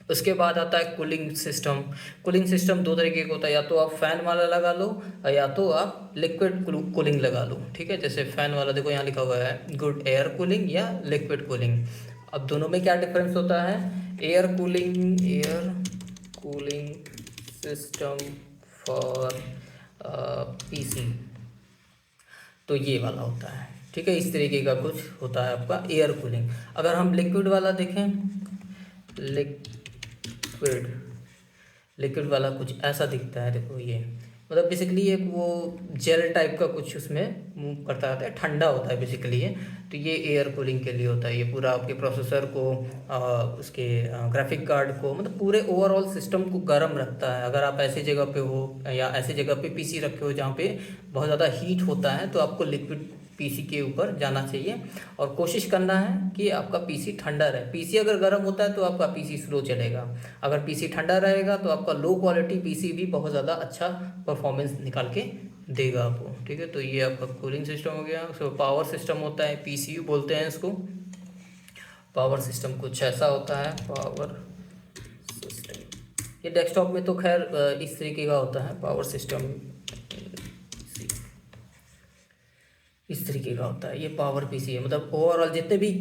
A: उसके बाद आता है कूलिंग सिस्टम। कूलिंग सिस्टम 2 तरीके का होता है, या तो आप फ़ैन वाला लगा लो या तो आप लिक्विड कूलिंग लगा लो। ठीक है, जैसे फ़ैन वाला देखो यहाँ लिखा हुआ है गुड एयर कूलिंग या लिक्विड कूलिंग। अब दोनों में क्या डिफरेंस होता है। Air cooling system for PC, तो ये वाला होता है। ठीक है, इस तरीके का कुछ होता है आपका एयर कूलिंग। अगर हम लिक्विड वाला देखें, लिक्विड वाला कुछ ऐसा दिखता है देखो, ये मतलब बेसिकली एक वो जेल टाइप का कुछ उसमें मूव करता रहता है, ठंडा होता है बेसिकली ये। तो ये एयर कूलिंग के लिए होता है, ये पूरा आपके प्रोसेसर को उसके ग्राफिक कार्ड को, मतलब पूरे ओवरऑल सिस्टम को गर्म रखता है। अगर आप ऐसी जगह पे हो या ऐसी जगह पे पीसी रखे हो जहाँ पे बहुत ज़्यादा हीट होता है, तो आपको लिक्विड पीसी के ऊपर जाना चाहिए और कोशिश करना है कि आपका पीसी ठंडा रहे। पीसी अगर गर्म होता है तो आपका पीसी स्लो चलेगा, अगर पीसी ठंडा रहेगा तो आपका लो क्वालिटी पीसी भी बहुत ज़्यादा अच्छा परफॉर्मेंस निकाल के देगा आपको। ठीक है, तो ये आपका कूलिंग सिस्टम हो गया। उसको पावर सिस्टम होता है, पीसीयू बोलते हैं इसको। पावर सिस्टम कुछ ऐसा होता है, पावर सिस्टम ये डेस्कटॉप में तो खैर इस तरीके का होता है। पावर सिस्टम इस तरीके का होता है, ये पावर पीसी है। मतलब ओवरऑल जितने भी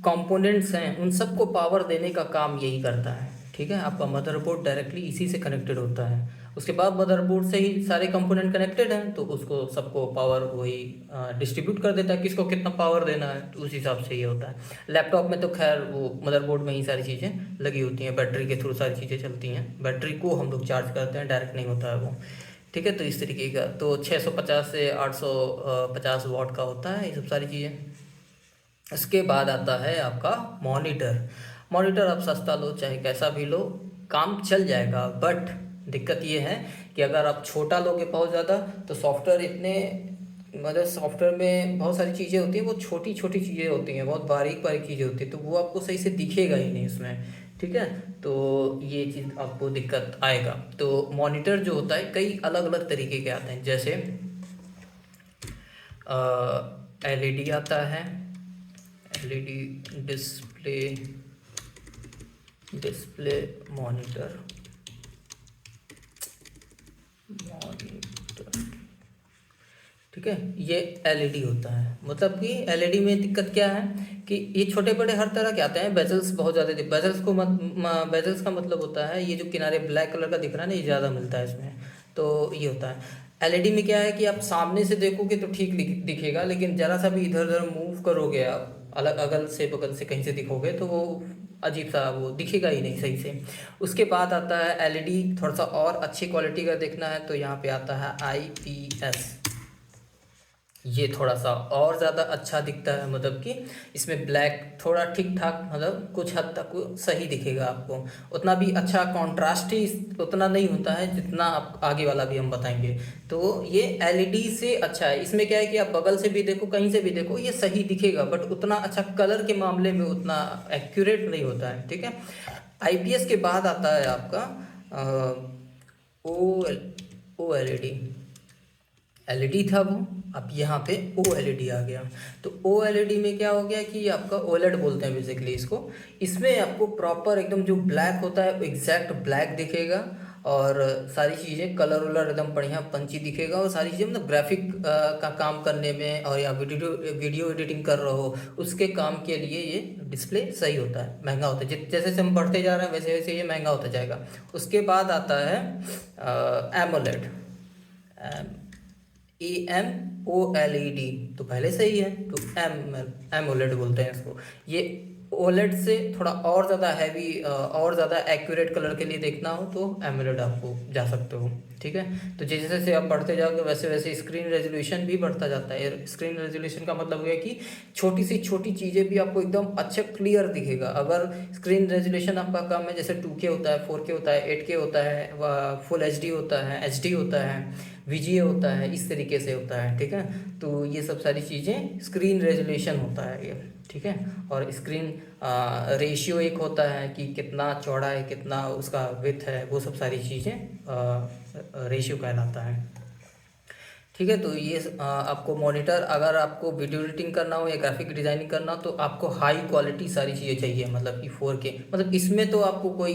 A: कंपोनेंट्स हैं उन सबको पावर देने का काम यही करता है। ठीक है, आपका मदरबोर्ड डायरेक्टली इसी से कनेक्टेड होता है। उसके बाद मदरबोर्ड से ही सारे कंपोनेंट कनेक्टेड हैं, तो उसको सबको पावर वही डिस्ट्रीब्यूट कर देता है, किसको कितना पावर देना है, तो उस हिसाब से ये होता है। लैपटॉप में तो खैर वो मदरबोर्ड में ही सारी चीज़ें लगी होती हैं, बैटरी के थ्रू सारी चीज़ें चलती हैं, बैटरी को हम लोग चार्ज करते हैं, डायरेक्ट नहीं होता है वो। ठीक है, तो इस तरीके का तो 650 से 850 वाट का होता है ये सब सारी चीज़ें। इसके बाद आता है आपका मॉनिटर। मॉनिटर आप सस्ता लो चाहे कैसा भी लो, काम चल जाएगा, बट दिक्कत ये है कि अगर आप छोटा लोगे बहुत ज़्यादा तो सॉफ्टवेयर इतने, मतलब सॉफ्टवेयर में बहुत सारी चीज़ें होती हैं, वो छोटी छोटी चीज़ें होती हैं, बहुत बारीक बारीक चीज़ें होती हैं, तो वो आपको सही से दिखेगा ही नहीं उसमें। ठीक है, तो ये चीज़ आपको दिक्कत आएगा। तो मॉनिटर जो होता है कई अलग अलग तरीके के आते हैं, जैसे एलईडी आता है, एलईडी डिस्प्ले मॉनिटर। ठीक है, ये एलईडी होता है। मतलब कि एलईडी में दिक्कत क्या है कि ये छोटे बड़े हर तरह के आते हैं, बेजल्स बहुत ज़्यादा, बेजल्स का मतलब होता है ये जो किनारे ब्लैक कलर का दिख रहा है ना, ये ज़्यादा मिलता है इसमें, तो ये होता है। एलईडी में क्या है कि आप सामने से देखोगे तो ठीक दिखेगा, लेकिन ज़रा सा भी इधर उधर मूव करोगे आप, अलग अगल से बगल से कहीं से दिखोगे तो वो अजीब सा वो दिखेगा ही नहीं सही से। उसके बाद आता है एलईडी थोड़ा सा और अच्छी क्वालिटी का देखना है तो यहाँ पे आता है IPS। ये थोड़ा सा और ज़्यादा अच्छा दिखता है, मतलब कि इसमें ब्लैक थोड़ा ठीक ठाक, मतलब कुछ हद तक वो सही दिखेगा आपको। उतना भी अच्छा कॉन्ट्रास्ट ही उतना नहीं होता है जितना आप आगे वाला भी हम बताएंगे। तो ये एलईडी से अच्छा है। इसमें क्या है कि आप बगल से भी देखो, कहीं से भी देखो, ये सही दिखेगा, बट उतना अच्छा कलर के मामले में उतना एक्यूरेट नहीं होता है, ठीक है। आईपीएस के बाद आता है आपका O O L E D. LED था वो, अब यहाँ पे ओ एलईडी आ गया। तो ओ एलईडी में क्या हो गया कि आपका ओलेड बोलते हैं बेसिकली इसको। इसमें आपको प्रॉपर एकदम जो ब्लैक होता है एग्जैक्ट ब्लैक दिखेगा, और सारी चीज़ें कलर वलर एकदम बढ़िया पंची दिखेगा, और सारी चीज़ें मतलब ग्राफिक का काम करने में, और या वीडियो एडिटिंग कर रहे हो उसके काम के लिए ये डिस्प्ले सही होता है, महंगा होता है। जैसे जैसे हम बढ़ते जा रहे हैं वैसे वैसे ये महंगा होता जाएगा। उसके बाद आता है एमोलेड, AMOLED। तो पहले सही है, तो एमोलेड बोलते हैं इसको। ये ओलेड से थोड़ा और ज़्यादा हैवी और ज़्यादा एक्यूरेट कलर के लिए देखना हो तो एमोलेड आपको जा सकते हो, ठीक है। तो जैसे जैसे आप बढ़ते जाओगे वैसे वैसे स्क्रीन रेजोल्यूशन भी बढ़ता जाता है। स्क्रीन रेजोल्यूशन का मतलब है कि छोटी सी छोटी चीज़ें भी आपको एकदम अच्छा क्लियर दिखेगा। अगर स्क्रीन रेजोल्यूशन आपका कम है, जैसे 2K होता है, 4K होता है, 8K होता है, फुल HD होता है, HD होता है, VGA होता है, इस तरीके से होता है, ठीक है। तो ये सब सारी चीज़ें स्क्रीन रेजोल्यूशन होता है ये, ठीक है। और स्क्रीन रेशियो एक होता है कि कितना चौड़ा है, कितना उसका विड्थ है, वो सब सारी चीज़ें रेशियो कहलाता है, ठीक है। तो ये आपको मॉनिटर, अगर आपको वीडियो एडिटिंग करना हो या ग्राफिक डिज़ाइनिंग करना हो तो आपको हाई क्वालिटी सारी चीज़ें चाहिए, मतलब कि 4K। मतलब इसमें तो आपको कोई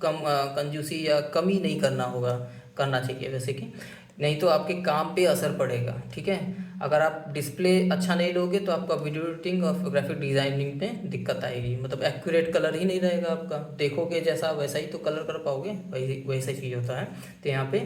A: कम कंजूसी या कमी नहीं करना चाहिए वैसे कि, नहीं तो आपके काम पे असर पड़ेगा, ठीक है। अगर आप डिस्प्ले अच्छा नहीं लोगे तो आपका वीडियो एडिटिंग और ग्राफिक डिज़ाइनिंग में दिक्कत आएगी, मतलब एक्यूरेट कलर ही नहीं रहेगा आपका। देखोगे जैसा वैसा ही तो कलर कर पाओगे, वही वैसा चीज़ होता है। तो यहाँ पे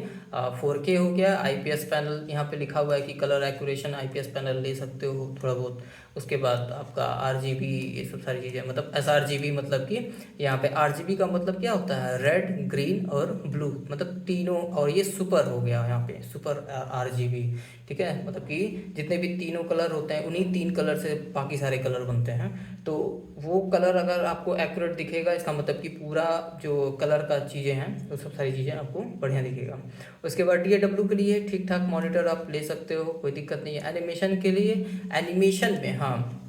A: 4K हो गया, आईपीएस पैनल यहाँ पे लिखा हुआ है कि कलर एक्यूरेशन आईपीएस पैनल ले सकते हो थोड़ा बहुत। उसके बाद आपका RGB, ये सब सारी चीज़ें, मतलब sRGB, मतलब कि यहाँ पे RGB का मतलब क्या होता है, रेड, ग्रीन और ब्लू, मतलब तीनों। और ये सुपर हो गया यहाँ पे, सुपर RGB, ठीक है। मतलब कि जितने भी तीनों कलर होते हैं उन्हीं 3 कलर से बाकी सारे कलर बनते हैं। तो वो कलर अगर आपको एक्यूरेट दिखेगा, इसका मतलब कि पूरा जो कलर का चीज़ें हैं वो सब सारी चीज़ें आपको बढ़िया दिखेगा। उसके बाद DAW के लिए ठीक ठाक मॉनिटर आप ले सकते हो, कोई दिक्कत नहीं है। एनिमेशन के लिए, एनिमेशन में हाँ,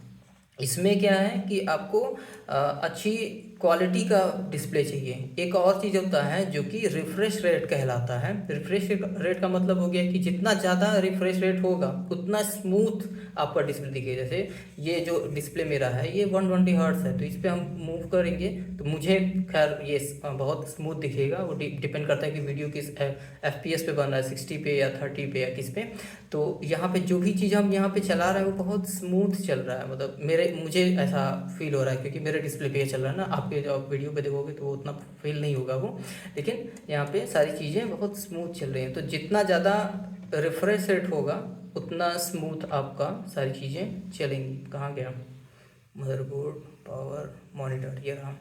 A: इसमें क्या है कि आपको अच्छी क्वालिटी का डिस्प्ले चाहिए। एक और चीज़ होता है जो कि रिफ्रेश रेट कहलाता है। रिफ्रेश रेट का मतलब हो गया कि जितना ज़्यादा रिफ्रेश रेट होगा उतना स्मूथ आपका डिस्प्ले दिखेगा। जैसे ये जो डिस्प्ले मेरा है ये 120 हर्ट्ज है, तो इस पर हम मूव करेंगे तो मुझे खैर ये बहुत स्मूथ दिखेगा। वो डिपेंड करता है कि वीडियो किस FPS पे बन रहा है, 60 पे या 30 पे या किस पे। तो यहाँ पे जो भी चीज़ हम यहाँ पे चला रहे हैं वो बहुत स्मूथ चल रहा है, मतलब मुझे ऐसा फील हो रहा है, क्योंकि मेरे डिस्प्ले पे ये चल रहा है ना। आपके जब वीडियो पे देखोगे तो उतना फील नहीं होगा वो, लेकिन यहाँ पे सारी चीज़ें बहुत स्मूथ चल रही हैं। तो जितना ज़्यादा रिफ्रेश रेट होगा उतना स्मूथ आपका सारी चीज़ें चलेंगी। कहाँ गया मदरबोर्ड, पावर, मॉनिटर, ये रहा।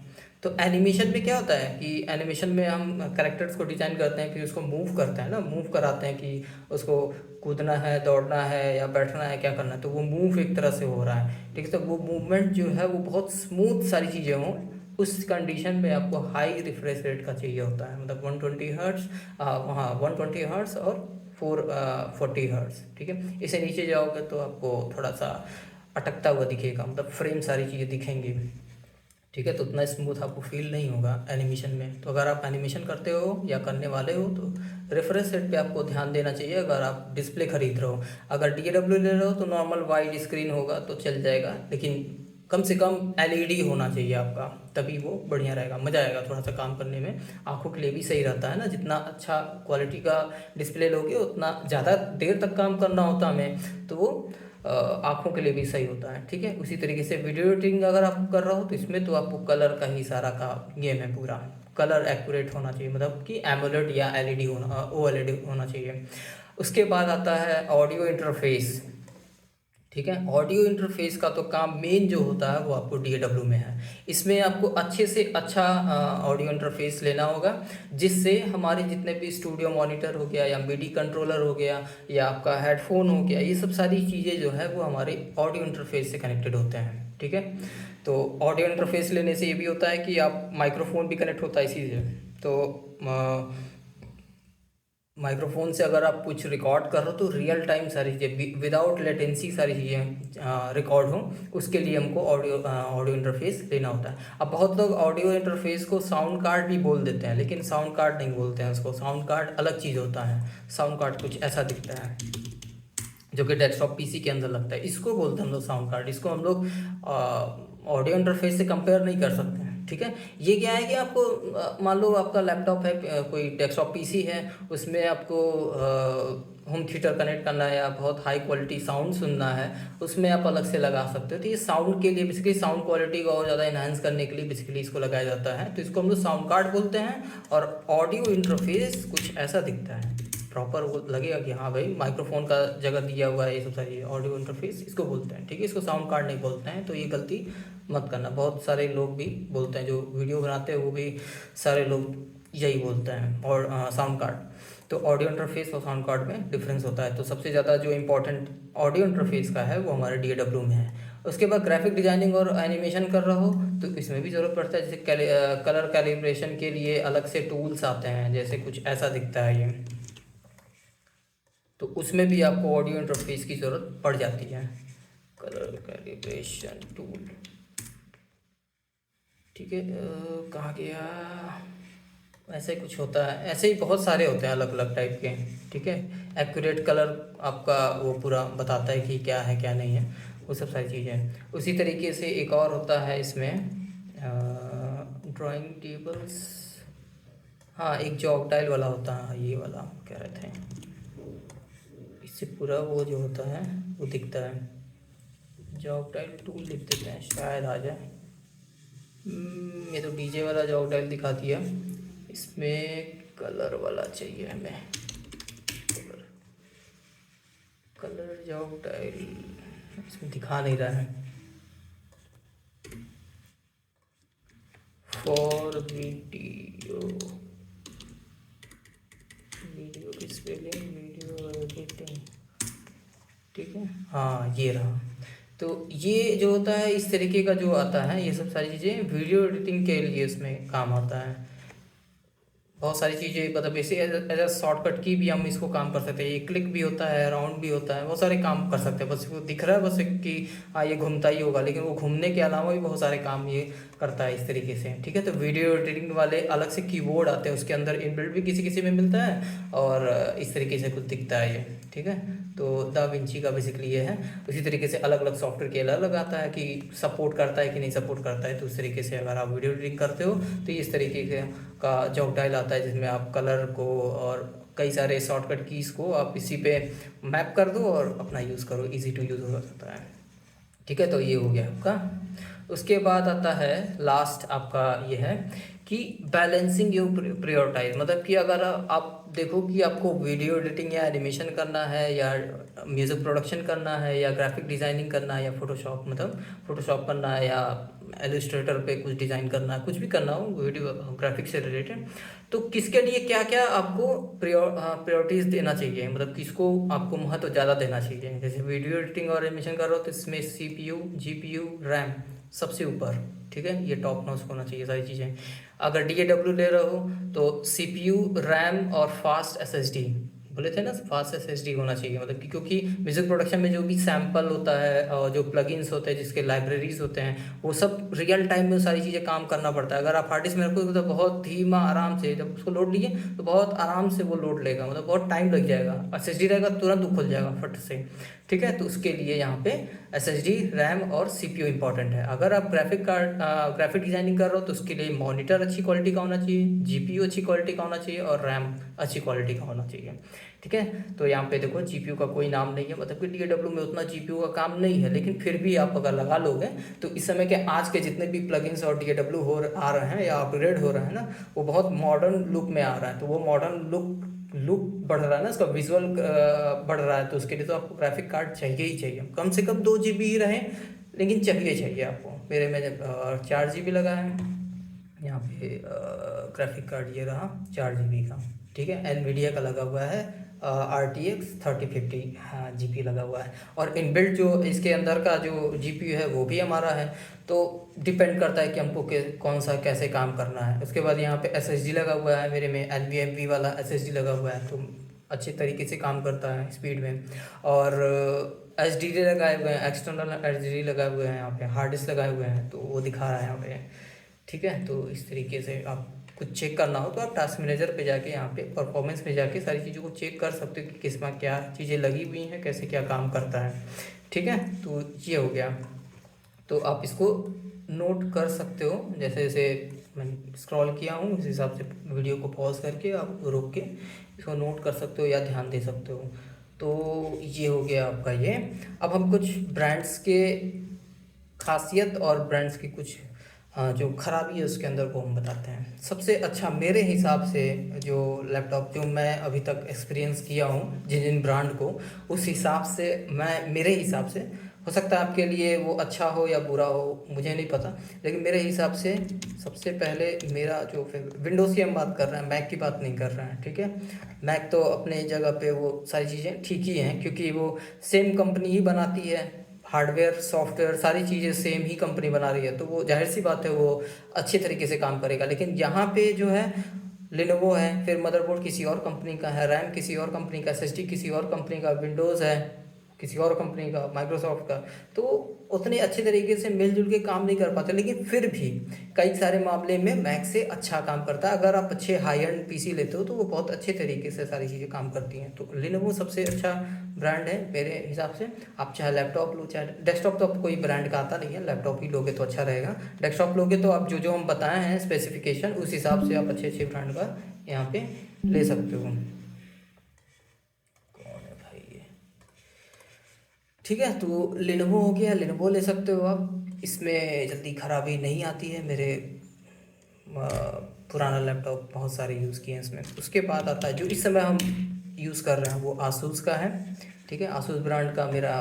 A: तो एनिमेशन में क्या होता है कि एनिमेशन में हम कैरेक्टर्स को डिजाइन करते हैं, फिर उसको मूव करते हैं ना, मूव कराते हैं कि उसको कूदना है, दौड़ना है या बैठना है, क्या करना है, तो वो मूव एक तरह से हो रहा है, ठीक है। तो वो मूवमेंट जो है वो बहुत स्मूथ सारी चीज़ें हों, उस कंडीशन में आपको हाई रिफ्रेश रेट का चाहिए होता है, मतलब 120 हर्ट्स, वहाँ 120 हर्ट्स और 440 हर्ट्स, ठीक है। इससे नीचे जाओगे तो आपको थोड़ा सा अटकता हुआ दिखेगा, मतलब फ्रेम सारी चीज़ें दिखेंगी, ठीक है। तो उतना स्मूथ आपको फील नहीं होगा एनिमेशन में। तो अगर आप एनिमेशन करते हो या करने वाले हो तो रिफ्रेश रेट पे आपको ध्यान देना चाहिए। अगर आप डिस्प्ले खरीद रहे हो, अगर DAW ले रहे हो तो नॉर्मल वाइड स्क्रीन होगा तो चल जाएगा, लेकिन कम से कम LED होना चाहिए आपका, तभी वो बढ़िया रहेगा, मज़ा आएगा थोड़ा सा काम करने में। आँखों के लिए भी सही रहता है ना, जितना अच्छा क्वालिटी का डिस्प्ले लोगे उतना ज़्यादा देर तक काम करना होता हमें, तो वो आँखों के लिए भी सही होता है, ठीक है। उसी तरीके से वीडियो एडिटिंग अगर आप कर रहे हो तो इसमें तो आपको कलर का ही सारा का गेम है, पूरा कलर एक्यूरेट होना चाहिए, मतलब कि एमोलेड या LED होना, OLED होना चाहिए। उसके बाद आता है ऑडियो इंटरफेस, ठीक है। ऑडियो इंटरफेस का तो काम मेन जो होता है वो आपको DAW में है। इसमें आपको अच्छे से अच्छा ऑडियो इंटरफेस लेना होगा, जिससे हमारे जितने भी स्टूडियो मॉनिटर हो गया या मिडी कंट्रोलर हो गया या आपका हेडफोन हो गया, ये सब सारी चीज़ें जो है वो हमारे ऑडियो इंटरफेस से कनेक्टेड होते हैं। ठीक है। तो ऑडियो इंटरफेस लेने से ये भी होता है कि आप माइक्रोफोन भी कनेक्ट होता है इसी से। तो माइक्रोफोन से अगर आप कुछ रिकॉर्ड कर रहे हो तो रियल टाइम सारी चीज़ें विदाउट लेटेंसी सारी चीज़ें रिकॉर्ड हो, उसके लिए हमको ऑडियो इंटरफेस लेना होता है। अब बहुत लोग ऑडियो इंटरफेस को साउंड कार्ड भी बोल देते हैं, लेकिन साउंड कार्ड नहीं बोलते हैं उसको। साउंड कार्ड अलग चीज़ होता है। साउंड कार्ड कुछ ऐसा दिखता है जो कि डेस्कटॉप पीसी के अंदर लगता है, इसको बोलते हैं हम लोग साउंड कार्ड। इसको हम लोग ऑडियो इंटरफेस से कंपेयर नहीं कर सकते हैं। ठीक है। ये क्या है कि आपको मान लो आपका लैपटॉप है, कोई डेस्कटॉप पीसी है, उसमें आपको होम थिएटर कनेक्ट करना है या बहुत हाई क्वालिटी साउंड सुनना है, उसमें आप अलग से लगा सकते हो। तो ये साउंड के लिए बेसिकली, साउंड क्वालिटी को और ज़्यादा इन्हांस करने के लिए बेसिकली इसको लगाया जाता है। तो इसको हम लोग साउंड कार्ड बोलते हैं। और ऑडियो इंटरफेस कुछ ऐसा दिखता है, प्रॉपर वो लगेगा कि हाँ भाई माइक्रोफोन का जगह दिया हुआ है, ये सब सारी ऑडियो इंटरफेस इसको बोलते हैं। ठीक है। इसको साउंड कार्ड नहीं बोलते हैं, तो ये गलती मत करना। बहुत सारे लोग भी बोलते हैं, जो वीडियो बनाते हैं वो भी सारे लोग यही बोलते हैं, और साउंड कार्ड। तो ऑडियो इंटरफेस और साउंड कार्ड में डिफरेंस होता है। तो सबसे ज़्यादा जो इम्पोर्टेंट ऑडियो इंटरफेस का है वो हमारे DAW में है। उसके बाद ग्राफिक डिजाइनिंग और एनिमेशन कर रहा हो तो इसमें भी ज़रूरत पड़ता है। जैसे कलर कैलिब्रेशन के लिए अलग से टूल्स आते हैं, जैसे कुछ ऐसा दिखता है ये, तो उसमें भी आपको ऑडियो इंटरफेस की ज़रूरत पड़ जाती है। कलर कैलिब्रेशन टूल, ठीक है। कहाँ गया, ऐसे ही कुछ होता है, ऐसे ही बहुत सारे होते हैं अलग अलग टाइप के। ठीक है। एक्यूरेट कलर आपका वो पूरा बताता है कि क्या है क्या नहीं है, वो सब सारी चीज़ें। उसी तरीके से एक और होता है इसमें ड्राइंग टेबल्स। हाँ, एक जो ऑक्टाइल वाला होता है, ये वाला कह रहे थे, इससे पूरा वो जो होता है वो दिखता है। जॉब टाइल टूल लिख देते हैं, शायद आ जाए। ये तो डीजे वाला जॉब टाइल दिखा दिया। इसमें कलर वाला चाहिए हमें, कलर कलर जॉब टाइल इसमें दिखा नहीं रहा है। फॉर वीडियो, वीडियो की स्पेलिंग, वीडियो एडिटिंग। ठीक है। हाँ, ये रहा। तो ये जो होता है इस तरीके का जो आता है, ये सब सारी चीज़ें वीडियो एडिटिंग के लिए इसमें काम आता है। बहुत सारी चीज़ें मतलब ऐसे एज अ शॉर्टकट की भी हम इसको काम कर सकते हैं। ये क्लिक भी होता है, राउंड भी होता है, बहुत सारे काम कर सकते हैं। बस वो दिख रहा है बस कि हाँ ये घूमता ही होगा, लेकिन वो घूमने के अलावा भी बहुत सारे काम ये करता है इस तरीके से। ठीक है। तो वीडियो एडिटिंग वाले अलग से कीबोर्ड आते हैं, उसके अंदर इनबिल्ट भी किसी किसी में मिलता है, और इस तरीके से कुछ दिखता है ये। ठीक है। तो दा विंची का बेसिकली ये है। उसी तरीके से अलग अलग सॉफ्टवेयर के अलग अलग आता है कि सपोर्ट करता है कि नहीं सपोर्ट करता है। तो उस तरीके से अगर आप वीडियो एडिटिंग करते हो तो इस तरीके से का जॉब टाइल आता है, जिसमें आप कलर को और कई सारे शॉर्टकट कीज़ को आप इसी पे मैप कर दो और अपना यूज़ करो, इजी टू यूज़ हो सकता है। ठीक है। तो ये हो गया आपका। उसके बाद आता है लास्ट आपका ये है कि बैलेंसिंग योर प्रायोरिटाइज। मतलब कि अगर आप देखो कि आपको वीडियो एडिटिंग या एनिमेशन करना है या म्यूज़िक प्रोडक्शन करना है या ग्राफिक डिज़ाइनिंग करना है या फोटोशॉप मतलब फोटोशॉप करना है या एलिस्ट्रेटर पे कुछ डिज़ाइन करना है, कुछ भी करना हो वीडियो ग्राफिक्स से रिलेटेड, तो किसके लिए क्या क्या आपको प्रायोरिटीज़ देना चाहिए, मतलब किसको आपको महत्व ज़्यादा देना चाहिए। जैसे वीडियो एडिटिंग और एनिमेशन कर रहे हो तो इसमें CPU, GPU, रैम सबसे ऊपर। ठीक है। ये टॉप नॉच होना चाहिए सारी चीज़ें। अगर DAW ले रहे हो तो CPU, रैम और फास्ट SSD, बोले थे ना फास्ट SSD होना चाहिए। मतलब कि क्योंकि म्यूज़िक प्रोडक्शन में जो भी सैम्पल होता है और जो प्लगइन्स होते हैं, जिसके लाइब्रेरीज होते हैं, वो सब रियल टाइम में सारी चीज़ें काम करना पड़ता है। अगर आप हार्ड डिस्क में रखोगे तो बहुत धीमा आराम से, जब उसको लोड लिए तो बहुत आराम से वो लोड लेगा, मतलब बहुत टाइम लग जाएगा। SSD रहेगा तुरंत वो खुल जाएगा फट से। ठीक है। तो उसके लिए यहाँ पे SSD, रैम और CPU इंपॉर्टेंट है। अगर आप ग्राफिक डिजाइनिंग कर रहे हो तो उसके लिए मॉनिटर अच्छी क्वालिटी का होना चाहिए, GPU अच्छी क्वालिटी का होना चाहिए और रैम अच्छी क्वालिटी का होना चाहिए। ठीक है। तो यहाँ पे देखो GPU का कोई नाम नहीं है, मतलब कि DAW में उतना GPU का काम नहीं है, लेकिन फिर भी आप अगर लगा लोगे तो इस समय के आज के जितने भी प्लगइन्स और DAW आ रहे हैं या अपग्रेड हो रहे हैं ना, वो बहुत मॉडर्न लुक में आ रहा है। तो वो मॉडर्न लुक लुक बढ़ रहा है ना, इसका विजुअल बढ़ रहा है, तो उसके लिए तो आपको ग्राफिक कार्ड चाहिए ही चाहिए, कम से कम 2 GB ही रहे, लेकिन चाहिए आपको। मेरे में 4 GB लगा है यहाँ पे ग्राफिक कार्ड, ये रहा 4 GB का, ठीक है। एनवीडिया का लगा हुआ है RTX 3050 GP लगा हुआ है, और इनबिल्ट जो इसके अंदर का जो GPU है वो भी हमारा है। तो डिपेंड करता है कि हमको कौन सा कैसे काम करना है। उसके बाद यहाँ पे SSD लगा हुआ है, मेरे में NVMe वाला SSD लगा हुआ है, तो अच्छे तरीके से काम करता है स्पीड में। और HDD लगाए हुए हैं, एक्सटर्नल HDD लगाए हुए हैं, यहाँ पे हार्ड डिस्क लगाए हुए हैं, तो वो दिखा रहा है यहाँ पे, ठीक है। तो इस तरीके से आप कुछ चेक करना हो तो आप टास्क मैनेजर पे जाके यहाँ पे परफॉर्मेंस पे जाके सारी चीज़ों को चेक कर सकते हो कि किस में क्या चीज़ें लगी हुई हैं, कैसे क्या काम करता है, ठीक है। तो ये हो गया, तो आप इसको नोट कर सकते हो। जैसे जैसे मैंने स्क्रॉल किया हूँ उस हिसाब से वीडियो को पॉज करके आप रोक के इसको नोट कर सकते हो या ध्यान दे सकते हो। तो ये हो गया आपका ये। अब हम कुछ ब्रांड्स के खासियत और ब्रांड्स की कुछ जो खराबी है उसके अंदर को हम बताते हैं। सबसे अच्छा मेरे हिसाब से जो लैपटॉप जो मैं अभी तक एक्सपीरियंस किया हूँ जिन जिन ब्रांड को, उस हिसाब से मैं मेरे हिसाब से, हो सकता है आपके लिए वो अच्छा हो या बुरा हो मुझे नहीं पता, लेकिन मेरे हिसाब से सबसे पहले मेरा जो विंडोज़ की हम बात कर रहे हैं, मैक की बात नहीं कर रहे हैं, ठीक है। मैक तो अपने जगह पे वो सारी चीज़ें ठीक ही हैं, क्योंकि वो सेम कंपनी ही बनाती है, हार्डवेयर सॉफ्टवेयर सारी चीज़ें सेम ही कंपनी बना रही है, तो वो जाहिर सी बात है वो अच्छे तरीके से काम करेगा। लेकिन यहाँ पे जो है लिनोवो है, फिर मदरबोर्ड किसी और कंपनी का है, रैम किसी और कंपनी का, SSD किसी और कंपनी का, विंडोज़ है किसी और कंपनी का, माइक्रोसॉफ्ट का, तो उतने अच्छे तरीके से मिलजुल के काम नहीं कर पाते। लेकिन फिर भी कई सारे मामले में मैक से अच्छा काम करता है। अगर आप अच्छे हाई एंड PC लेते हो तो वो बहुत अच्छे तरीके से सारी चीज़ें काम करती हैं। तो लिनोवो सबसे अच्छा ब्रांड है मेरे हिसाब से। आप चाहे लैपटॉप लो चाहे डेस्कटॉप, तो आप कोई ब्रांड का आता नहीं है, लैपटॉप ही लोगे तो अच्छा रहेगा। डेस्कटॉप लोगे तो आप जो जो हम बताए हैं स्पेसिफिकेशन, उस हिसाब से आप अच्छे अच्छे ब्रांड का यहाँ पे ले सकते हो। ठीक है, तो लेनोवो हो गया, लेनोवो ले सकते हो आप, इसमें जल्दी ख़राबी नहीं आती है। मेरे पुराना लैपटॉप बहुत सारे यूज़ किए हैं इसमें। उसके बाद आता है जो इस समय हम यूज़ कर रहे हैं वो आसूस का है, ठीक है। आसूस ब्रांड का मेरा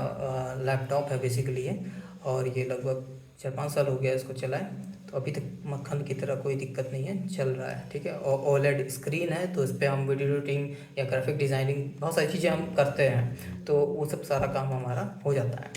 A: लैपटॉप है बेसिकली है, और ये लगभग 4-5 साल हो गया इसको चलाए, तो अभी तक मक्खन की तरह कोई दिक्कत नहीं है, चल रहा है, ठीक है। और OLED स्क्रीन है, तो इस पर हम वीडियो एडिटिंग या ग्राफिक डिज़ाइनिंग बहुत सारी चीज़ें हम करते हैं, तो वो सब सारा काम हमारा हो जाता है।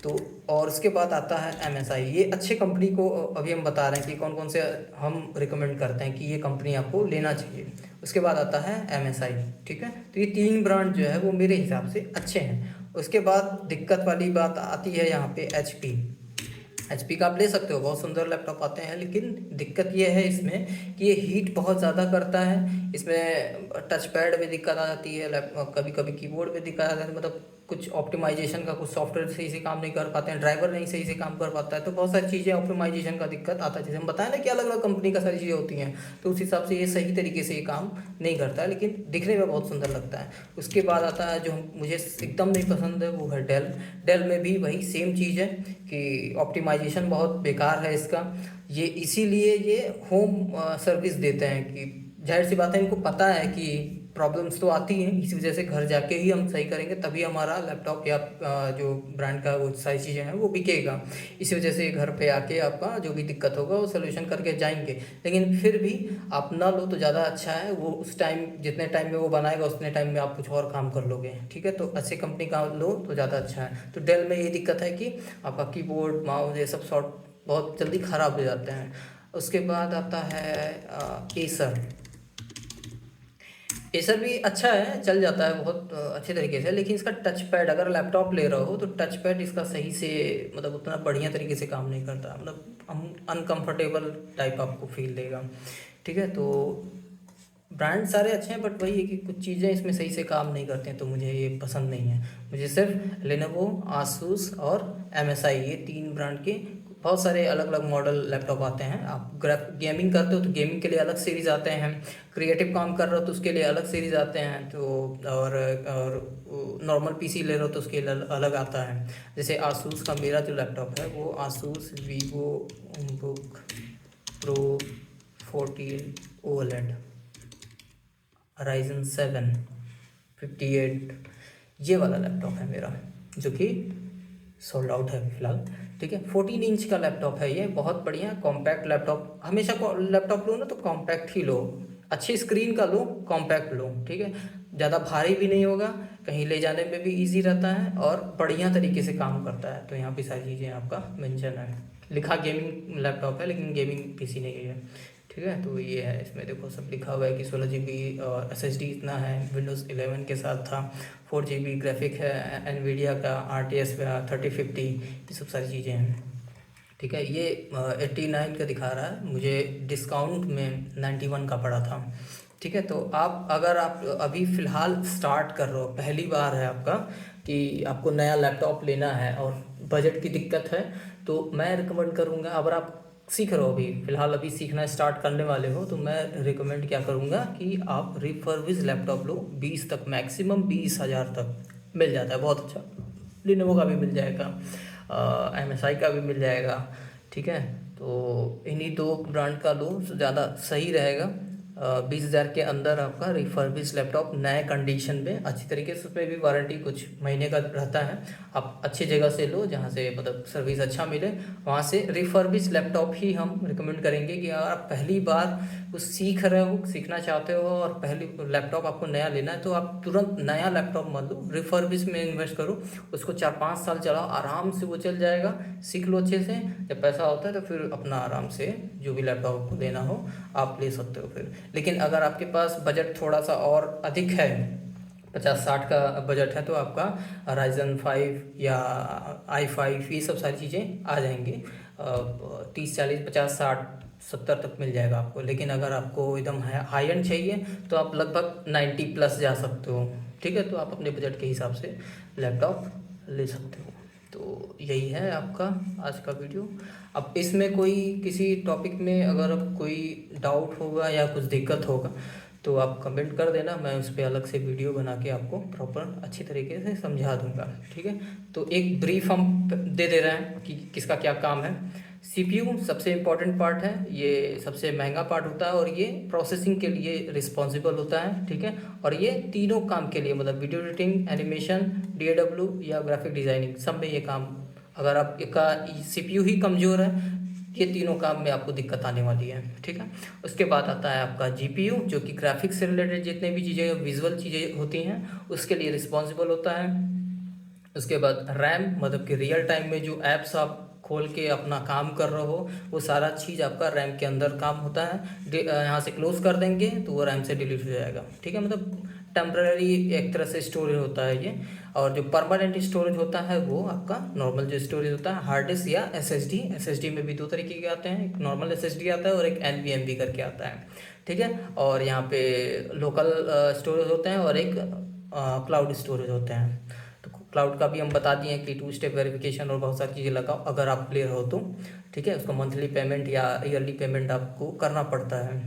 A: तो और उसके बाद आता है MSI। ये अच्छे कंपनी को अभी हम बता रहे हैं कि कौन कौन से हम रिकमेंड करते हैं कि ये कंपनी आपको लेना चाहिए। उसके बाद आता है MSI, ठीक है। तो ये 3 ब्रांड जो है वो मेरे हिसाब से अच्छे हैं। उसके बाद दिक्कत वाली बात आती है यहाँ पे HP का आप ले सकते हो, बहुत सुंदर लैपटॉप आते हैं, लेकिन दिक्कत ये है इसमें कि ये हीट बहुत ज़्यादा करता है। इसमें टच पैड में दिक्कत आ जाती है, कभी कभी कीबोर्ड में दिक्कत आ जाती है, मतलब कुछ ऑप्टिमाइजेशन का कुछ सॉफ्टवेयर सही से काम नहीं कर पाते हैं, ड्राइवर नहीं सही से काम कर पाता है, तो बहुत सारी चीज़ें ऑप्टिमाइजेशन का दिक्कत आता है। जैसे हम बताएं ना कि अलग अलग कंपनी का सारी चीज़ें होती हैं, तो उस हिसाब से ये सही तरीके से ये काम नहीं करता है, लेकिन दिखने में बहुत सुंदर लगता है। उसके बाद आता है जो मुझे एकदम नहीं पसंद है, वो है डेल में भी वही सेम चीज़ है कि ऑप्टिमाइजेशन बहुत बेकार है इसका। ये इसीलिए ये होम सर्विस देते हैं कि जाहिर सी बात है इनको पता है कि प्रॉब्लम्स तो आती हैं, इसी वजह से घर जाके ही हम सही करेंगे, तभी हमारा लैपटॉप या जो ब्रांड का वो सारी चीज़ें हैं वो बिकेगा। इसी वजह से घर पे आके आपका जो भी दिक्कत होगा वो सोल्यूशन करके जाएंगे। लेकिन फिर भी आप ना लो तो ज़्यादा अच्छा है, वो उस टाइम जितने टाइम में वो बनाएगा उतने टाइम में आप कुछ और काम कर लोगे, ठीक है। तो अच्छी कंपनी का लो तो ज़्यादा अच्छा है। तो डेल में ये दिक्कत है कि आपका कीबोर्ड माउस ये सब शॉर्ट बहुत जल्दी ख़राब हो जाते हैं। उसके बाद आता है एसर भी अच्छा है, चल जाता है बहुत अच्छे तरीके से, लेकिन इसका टच पैड, अगर लैपटॉप ले रहे हो तो टच पैड इसका सही से मतलब उतना बढ़िया तरीके से काम नहीं करता, मतलब अनकंफर्टेबल टाइप आपको फील देगा, ठीक है। तो ब्रांड सारे अच्छे हैं, बट वही है कि कुछ चीज़ें इसमें सही से काम नहीं करते हैं, तो मुझे ये पसंद नहीं है। मुझे सिर्फ लेनोवो, आसूस और MSI ये 3 ब्रांड के बहुत सारे अलग अलग मॉडल लैपटॉप आते हैं। आप गेमिंग करते हो तो गेमिंग के लिए अलग सीरीज़ आते हैं, क्रिएटिव काम कर रहे हो तो उसके लिए अलग सीरीज़ आते हैं, तो और नॉर्मल PC ले रहे हो तो उसके लिए अलग आता है। जैसे आसूस का मेरा जो लैपटॉप है वो Asus Vivo book pro 14 OLED Ryzen 7 58, ये वाला लैपटॉप है मेरा, जो कि सोल्ड आउट है फिलहाल। ठीक है, 14 इंच का लैपटॉप है ये, बहुत बढ़िया कॉम्पैक्ट लैपटॉप। हमेशा लैपटॉप लो ना तो कॉम्पैक्ट ही लो, अच्छी स्क्रीन का लो, कॉम्पैक्ट लो। ठीक है, ज़्यादा भारी भी नहीं होगा, कहीं ले जाने में भी इजी रहता है और बढ़िया तरीके से काम करता है। तो यहाँ पे सारी चीज़ें आपका मेंशन है, लिखा गेमिंग लैपटॉप है लेकिन गेमिंग पीसी नहीं है। ठीक है, तो ये है, इसमें देखो सब लिखा हुआ है कि 16 GB SSD इतना है, Windows 11 के साथ था, 4 GB ग्राफिक है, NVIDIA का RTS 3050, ये सब सारी चीज़ें हैं। ठीक है, ये 89 का दिखा रहा है, मुझे डिस्काउंट में 91 का पड़ा था। ठीक है, तो आप अगर आप अभी फ़िलहाल स्टार्ट कर रहे हो, पहली बार है आपका कि आपको नया लैपटॉप लेना है और बजट की दिक्कत है, तो मैं रिकमेंड करूँगा, अगर आप सीख रहे हो अभी फ़िलहाल अभी सीखना स्टार्ट करने वाले हो, तो मैं रिकमेंड क्या करूँगा कि आप रिफर्बिश लैपटॉप लो। 20 तक, मैक्सिमम 20,000 तक मिल जाता है, बहुत अच्छा। लिनोवो का भी मिल जाएगा, MSI का भी मिल जाएगा। ठीक है, तो इन्हीं दो ब्रांड का लो, ज़्यादा सही रहेगा। 20,000 के अंदर आपका रिफर्बिश लैपटॉप नए कंडीशन में अच्छी तरीके से, उसमें भी वारंटी कुछ महीने का रहता है। आप अच्छी जगह से लो जहाँ से मतलब सर्विस अच्छा मिले, वहाँ से रिफर्बिश लैपटॉप ही हम रिकमेंड करेंगे। कि अगर आप पहली बार कुछ सीख रहे हो, सीखना चाहते हो और पहली लैपटॉप आपको नया लेना है, तो आप तुरंत नया लैपटॉप मत लो, रिफर्बिश में इन्वेस्ट करो, उसको 4-5 साल चलाओ, आराम से वो चल जाएगा। सीख लो अच्छे से, जब पैसा होता है तो फिर अपना आराम से जो भी लैपटॉप आपको लेना हो आप ले सकते हो फिर। लेकिन अगर आपके पास बजट थोड़ा सा और अधिक है, 50-60 का बजट है, तो आपका Ryzen 5 या i5 ये सब सारी चीज़ें आ जाएंगे, 30-40-50-60-70 तक मिल जाएगा आपको। लेकिन अगर आपको एकदम हाई एंड चाहिए तो आप लगभग 90 प्लस जा सकते हो। ठीक है, तो आप अपने बजट के हिसाब से लैपटॉप ले सकते हो। तो यही है आपका आज का वीडियो। अब इसमें कोई किसी टॉपिक में अगर कोई डाउट होगा या कुछ दिक्कत होगा तो आप कमेंट कर देना, मैं उस पर अलग से वीडियो बना के आपको प्रॉपर अच्छी तरीके से समझा दूंगा। ठीक है, तो एक ब्रीफ हम दे दे रहे हैं कि किसका क्या काम है। CPU सबसे इम्पॉर्टेंट पार्ट है, ये सबसे महंगा पार्ट होता है और ये प्रोसेसिंग के लिए रिस्पॉन्सिबल होता है। ठीक है, और ये तीनों काम के लिए मतलब वीडियो एडिटिंग, एनिमेशन, DAW या ग्राफिक डिज़ाइनिंग, सब में ये काम, अगर आपका CPU ही कमज़ोर है, ये तीनों काम में आपको दिक्कत आने वाली है। ठीक है, उसके बाद आता है आपका GPU, जो कि ग्राफिक्स से रिलेटेड जितने भी चीज़ें, विजुअल चीज़ें होती हैं, उसके लिए रिस्पॉन्सिबल होता है। उसके बाद रैम, मतलब कि रियल टाइम में जो ऐप्स आप खोल के अपना काम कर रहे हो, वो सारा चीज़ आपका रैम के अंदर काम होता है। यहाँ से क्लोज कर देंगे तो वो रैम से डिलीट हो जाएगा। ठीक है, मतलब टेम्पररी एक तरह से स्टोरेज होता है ये। और जो परमानेंट स्टोरेज होता है वो आपका नॉर्मल जो स्टोरेज होता है, हार्ड डिस्क या SSD में भी दो तरीके के आते हैं, एक नॉर्मल SSD आता है और एक NVMe करके आता है। ठीक है, और यहाँ पे लोकल स्टोरेज होते हैं और एक क्लाउड स्टोरेज होते हैं। तो क्लाउड का भी हम बता दिए हैं कि 2 स्टेप वेरिफिकेशन और बहुत सारी चीज़ें लगाओ अगर आप प्लेयर हो तो। ठीक है, उसको मंथली पेमेंट या ईयरली पेमेंट आपको करना पड़ता है,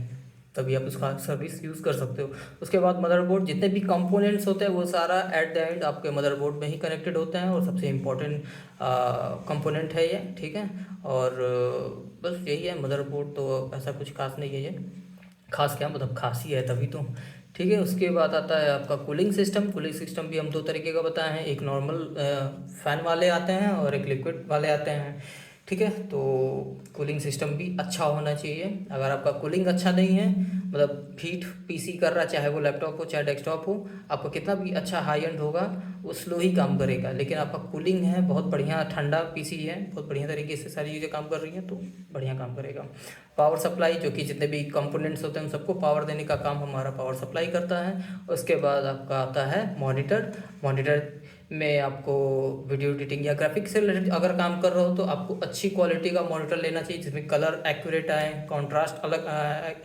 A: तभी आप उसका सर्विस यूज़ कर सकते हो। उसके बाद मदरबोर्ड, जितने भी कंपोनेंट्स होते हैं वो सारा एट द एंड आपके मदरबोर्ड में ही कनेक्टेड होते हैं और सबसे इम्पोर्टेंट कंपोनेंट है ये। ठीक है, और बस यही है मदरबोर्ड, तो ऐसा कुछ खास नहीं है ये, खास क्या मतलब खास ही है तभी तो। ठीक है, उसके बाद आता है आपका कूलिंग सिस्टम। कूलिंग सिस्टम भी हम दो तरीके का बताए हैं, एक नॉर्मल फ़ैन वाले आते हैं और एक लिक्विड वाले आते हैं। ठीक है, तो कूलिंग सिस्टम भी अच्छा होना चाहिए। अगर आपका कूलिंग अच्छा नहीं है, मतलब हीट पीसी कर रहा, चाहे वो लैपटॉप हो चाहे डेस्कटॉप हो, आपका कितना भी अच्छा हाई एंड होगा वो स्लो ही काम करेगा। लेकिन आपका कूलिंग है बहुत बढ़िया, ठंडा पीसी है, बहुत बढ़िया तरीके से सारी चीज़ें काम कर रही हैं, तो बढ़िया काम करेगा। पावर सप्लाई, जो कि जितने भी कंपोनेंट्स होते हैं उन सबको पावर देने का काम हमारा पावर सप्लाई करता है। उसके बाद आपका आता है मॉनिटर। मॉनिटर में आपको वीडियो एडिटिंग या ग्राफिक्स से रिलेटेड अगर काम कर रहे हो तो आपको अच्छी क्वालिटी का मॉनिटर लेना चाहिए, जिसमें कलर एक्यूरेट आए, कॉन्ट्रास्ट अलग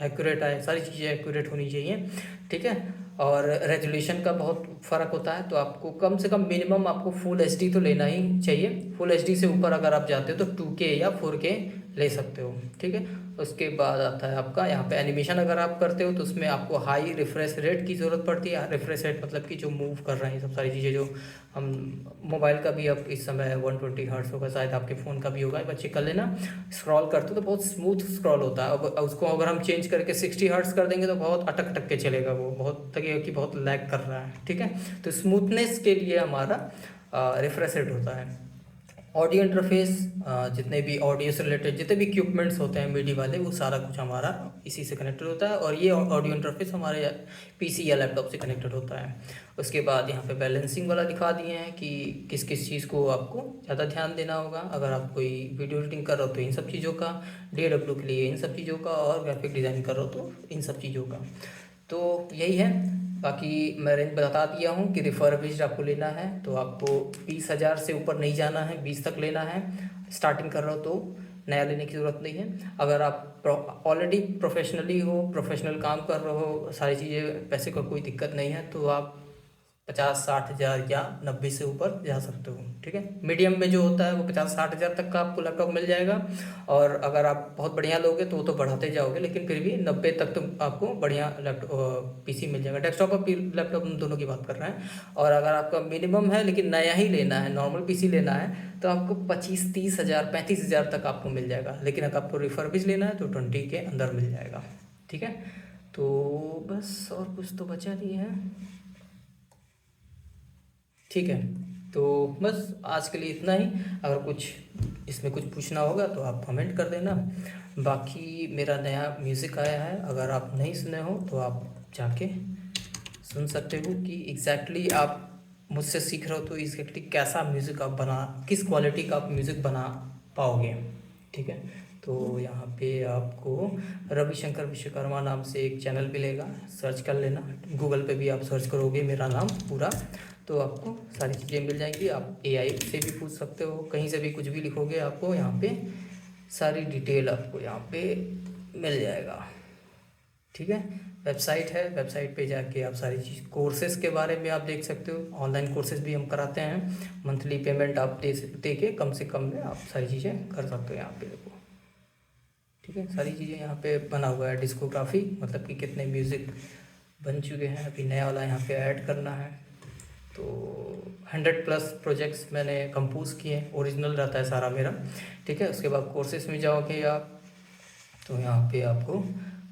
A: एक्यूरेट आए, सारी चीज़ें एक्यूरेट होनी चाहिए। ठीक है, और रेजोल्यूशन का बहुत फ़र्क होता है, तो आपको कम से कम मिनिमम आपको फुल HD तो लेना ही चाहिए। फुल HD से ऊपर अगर आप जाते हो तो 2K या 4K ले सकते हो। ठीक है, उसके बाद आता है आपका यहाँ पे एनिमेशन। अगर आप करते हो तो उसमें आपको हाई रिफ्रेश रेट की ज़रूरत पड़ती है। रिफ्रेश रेट मतलब कि जो मूव कर रहे हैं ये सब सारी चीज़ें, जो हम मोबाइल का भी अब इस समय 120 हर्ट्ज़ होगा, शायद आपके फ़ोन का भी होगा, एक बार चेक कर लेना। स्क्रॉल करते हो तो बहुत स्मूथ स्क्रॉल होता है। अब उसको अगर हम चेंज करके 60 हर्ट्ज़ कर देंगे तो बहुत अटक अटक के चलेगा, वो बहुत लगेगा कि बहुत लैग कर रहा है। ठीक है, तो स्मूथनेस के लिए हमारा रिफ्रेश रेट होता है। ऑडियो इंटरफेस, जितने भी ऑडियो से रिलेटेड जितने भी इक्विपमेंट्स होते हैं मीडिया वाले, वो सारा कुछ हमारा इसी से कनेक्टेड होता है। और ये ऑडियो इंटरफेस हमारे पीसी या लैपटॉप से कनेक्टेड होता है। उसके बाद यहाँ पे बैलेंसिंग वाला दिखा दिए हैं कि किस किस चीज़ को आपको ज़्यादा ध्यान देना होगा। अगर आप कोई वीडियो एडिटिंग कर रहे हो तो इन सब चीज़ों का, DAW के लिए इन सब चीज़ों का, और ग्राफिक डिज़ाइन कर रहे हो तो इन सब चीज़ों का। तो यही है। बाकी मैं रेंज बता दिया हूँ कि रिफर्बिश्ड आपको लेना है तो आपको 20,000 से ऊपर नहीं जाना है, 20 तक लेना है। स्टार्टिंग कर रहे हो तो नया लेने की ज़रूरत नहीं है। अगर आप ऑलरेडी प्रोफेशनली हो, प्रोफेशनल काम कर रहे हो, सारी चीज़ें, पैसे का कोई दिक्कत नहीं है, तो आप 50-60 हज़ार या 90 से ऊपर जा सकते हो। ठीक है, मीडियम में जो होता है वो 50-60 हज़ार तक का आपको लैपटॉप मिल जाएगा। और अगर आप बहुत बढ़िया लोगे तो वो तो बढ़ाते जाओगे, लेकिन फिर भी 90 तक तो आपको बढ़िया लैपटॉप पीसी मिल जाएगा। डेस्कटॉप और लैपटॉप दोनों की बात कर रहे हैं। और अगर आपका मिनिमम है लेकिन नया ही लेना है, नॉर्मल पीसी लेना है, तो आपको 25-30 हज़ार 35 हज़ार तक आपको मिल जाएगा। लेकिन अगर आपको रिफर्बिश लेना है तो 20 के अंदर मिल जाएगा। ठीक है, तो बस और कुछ तो बचा नहीं है। ठीक है, तो बस आज के लिए इतना ही। अगर कुछ इसमें कुछ पूछना होगा तो आप कमेंट कर देना। बाकी मेरा नया म्यूज़िक आया है, अगर आप नहीं सुने हो तो आप जाके सुन सकते हो कि एग्जैक्टली आप मुझसे सीख रहे हो तो एग्जैक्टली कैसा म्यूज़िक आप बना, किस क्वालिटी का आप म्यूज़िक बना पाओगे। ठीक है, तो यहाँ पे आपको रविशंकर विश्वकर्मा नाम से एक चैनल मिलेगा, सर्च कर लेना। गूगल पे भी आप सर्च करोगे मेरा नाम पूरा तो आपको सारी चीज़ें मिल जाएंगी। आप AI से भी पूछ सकते हो, कहीं से भी कुछ भी लिखोगे आपको यहाँ पे सारी डिटेल आपको यहाँ पे मिल जाएगा। ठीक है, वेबसाइट है, वेबसाइट पे जाके आप सारी चीज़, कोर्सेज़ के बारे में आप देख सकते हो। ऑनलाइन कोर्सेज़ भी हम कराते हैं, मंथली पेमेंट आप दे के कम से कम में आप सारी चीज़ें कर सकते हो यहाँ पे देखो। ठीक है, सारी चीज़ें यहाँ पे बना हुआ है। डिस्कोग्राफी मतलब कि कितने म्यूज़िक बन चुके हैं, अभी नया वाला यहाँ पे ऐड करना है। तो 100+ प्रोजेक्ट्स मैंने कंपोज किए हैं, ओरिजिनल रहता है सारा मेरा। ठीक है, उसके बाद कोर्सेज में जाओगे आप तो यहाँ पे आपको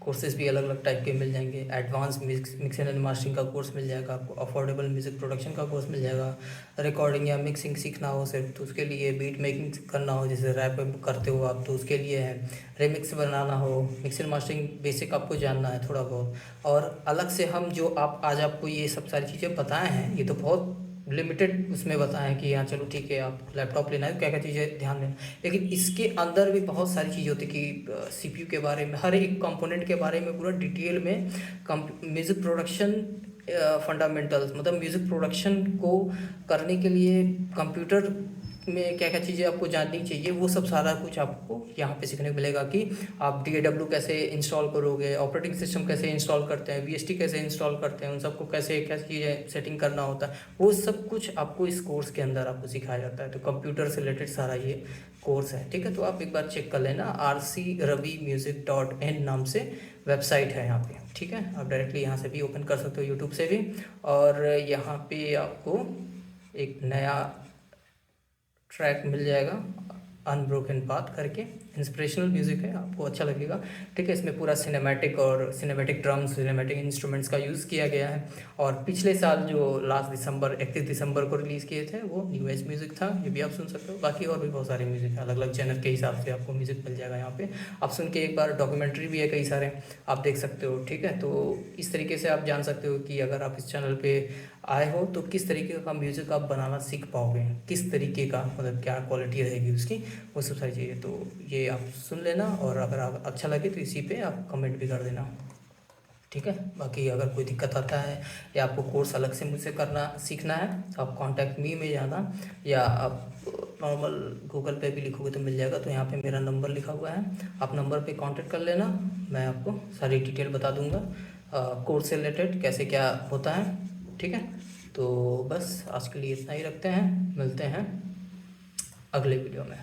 A: कोर्सेज भी अलग अलग टाइप के मिल जाएंगे। एडवांस मिक्सिंग एंड मास्टरिंग का कोर्स मिल जाएगा आपको, अफोर्डेबल म्यूज़िक प्रोडक्शन का कोर्स मिल जाएगा, रिकॉर्डिंग या मिक्सिंग सीखना हो सिर्फ तो उसके लिए, बीट मेकिंग करना हो जैसे रैप करते हो आप तो उसके लिए है, रिमिक्स बनाना हो, मिक्सिंग मास्टरिंग बेसिक आपको जानना है थोड़ा बहुत। और अलग से हम जो आप आज आपको ये सब सारी चीज़ें बताए हैं ये तो बहुत लिमिटेड उसमें बताएं कि हाँ चलो ठीक है आप लैपटॉप लेना है क्या क्या चीज़ें ध्यान देना, लेकिन इसके अंदर भी बहुत सारी चीज़ें होती कि CPU के बारे में, हर एक कंपोनेंट के बारे में पूरा डिटेल में, म्यूज़िक प्रोडक्शन फंडामेंटल्स मतलब म्यूज़िक प्रोडक्शन को करने के लिए कंप्यूटर में क्या क्या चीज़ें आपको जाननी चाहिए, वो सब सारा कुछ आपको यहाँ पे सीखने को मिलेगा कि आप DAW कैसे इंस्टॉल करोगे, ऑपरेटिंग सिस्टम कैसे इंस्टॉल करते हैं, VST कैसे इंस्टॉल करते हैं, उन सबको कैसे क्या चीज़ें सेटिंग करना होता है, वो सब कुछ आपको इस कोर्स के अंदर आपको सिखाया जाता है। तो कंप्यूटर से रिलेटेड सारा ये कोर्स है। ठीक है, तो आप एक बार चेक कर लेना, rcravimusic.in नाम से वेबसाइट है यहाँ पे। ठीक है, आप डायरेक्टली यहाँ से भी ओपन कर सकते हो, यूट्यूब से भी। और यहाँ पे आपको एक नया ट्रैक मिल जाएगा अनब्रोकन पाथ करके, इंस्पिरेशनल म्यूज़िक है, आपको अच्छा लगेगा। ठीक है, इसमें पूरा सिनेमैटिक और सिनेमैटिक ड्रम्स, सिनेमैटिक इंस्ट्रूमेंट्स का यूज़ किया गया है। और पिछले साल जो लास्ट दिसंबर 31 दिसंबर को रिलीज़ किए थे वो न्यू एज म्यूज़िक था, ये भी आप सुन सकते हो। बाकी और भी बहुत सारे म्यूज़िक है, अलग अलग चैनल के हिसाब से आपको म्यूज़िक मिल जाएगा यहाँ पे, आप सुन के एक बार। डॉक्यूमेंट्री भी है कई सारे, आप देख सकते हो। ठीक है, तो इस तरीके से आप जान सकते हो कि अगर आप इस चैनल पर आए हो तो किस तरीके का म्यूज़िक आप बनाना सीख पाओगे, किस तरीके का मतलब क्या क्वालिटी रहेगी उसकी, वो सब सारी चीज़ें। तो ये आप सुन लेना, और अगर आप अच्छा लगे तो इसी पे आप कमेंट भी कर देना। ठीक है, बाकी अगर कोई दिक्कत आता है या आपको कोर्स अलग से मुझसे करना सीखना है तो आप कॉन्टैक्ट मी में जाना, या आप नॉर्मल गूगल पे भी लिखोगे तो मिल जाएगा। तो यहाँ पे मेरा नंबर लिखा हुआ है, आप नंबर पे कांटेक्ट कर लेना, मैं आपको सारी डिटेल बता दूँगा कोर्स से रिलेटेड कैसे क्या होता है। ठीक है, तो बस आज के लिए इतना ही रखते हैं, मिलते हैं अगले वीडियो में।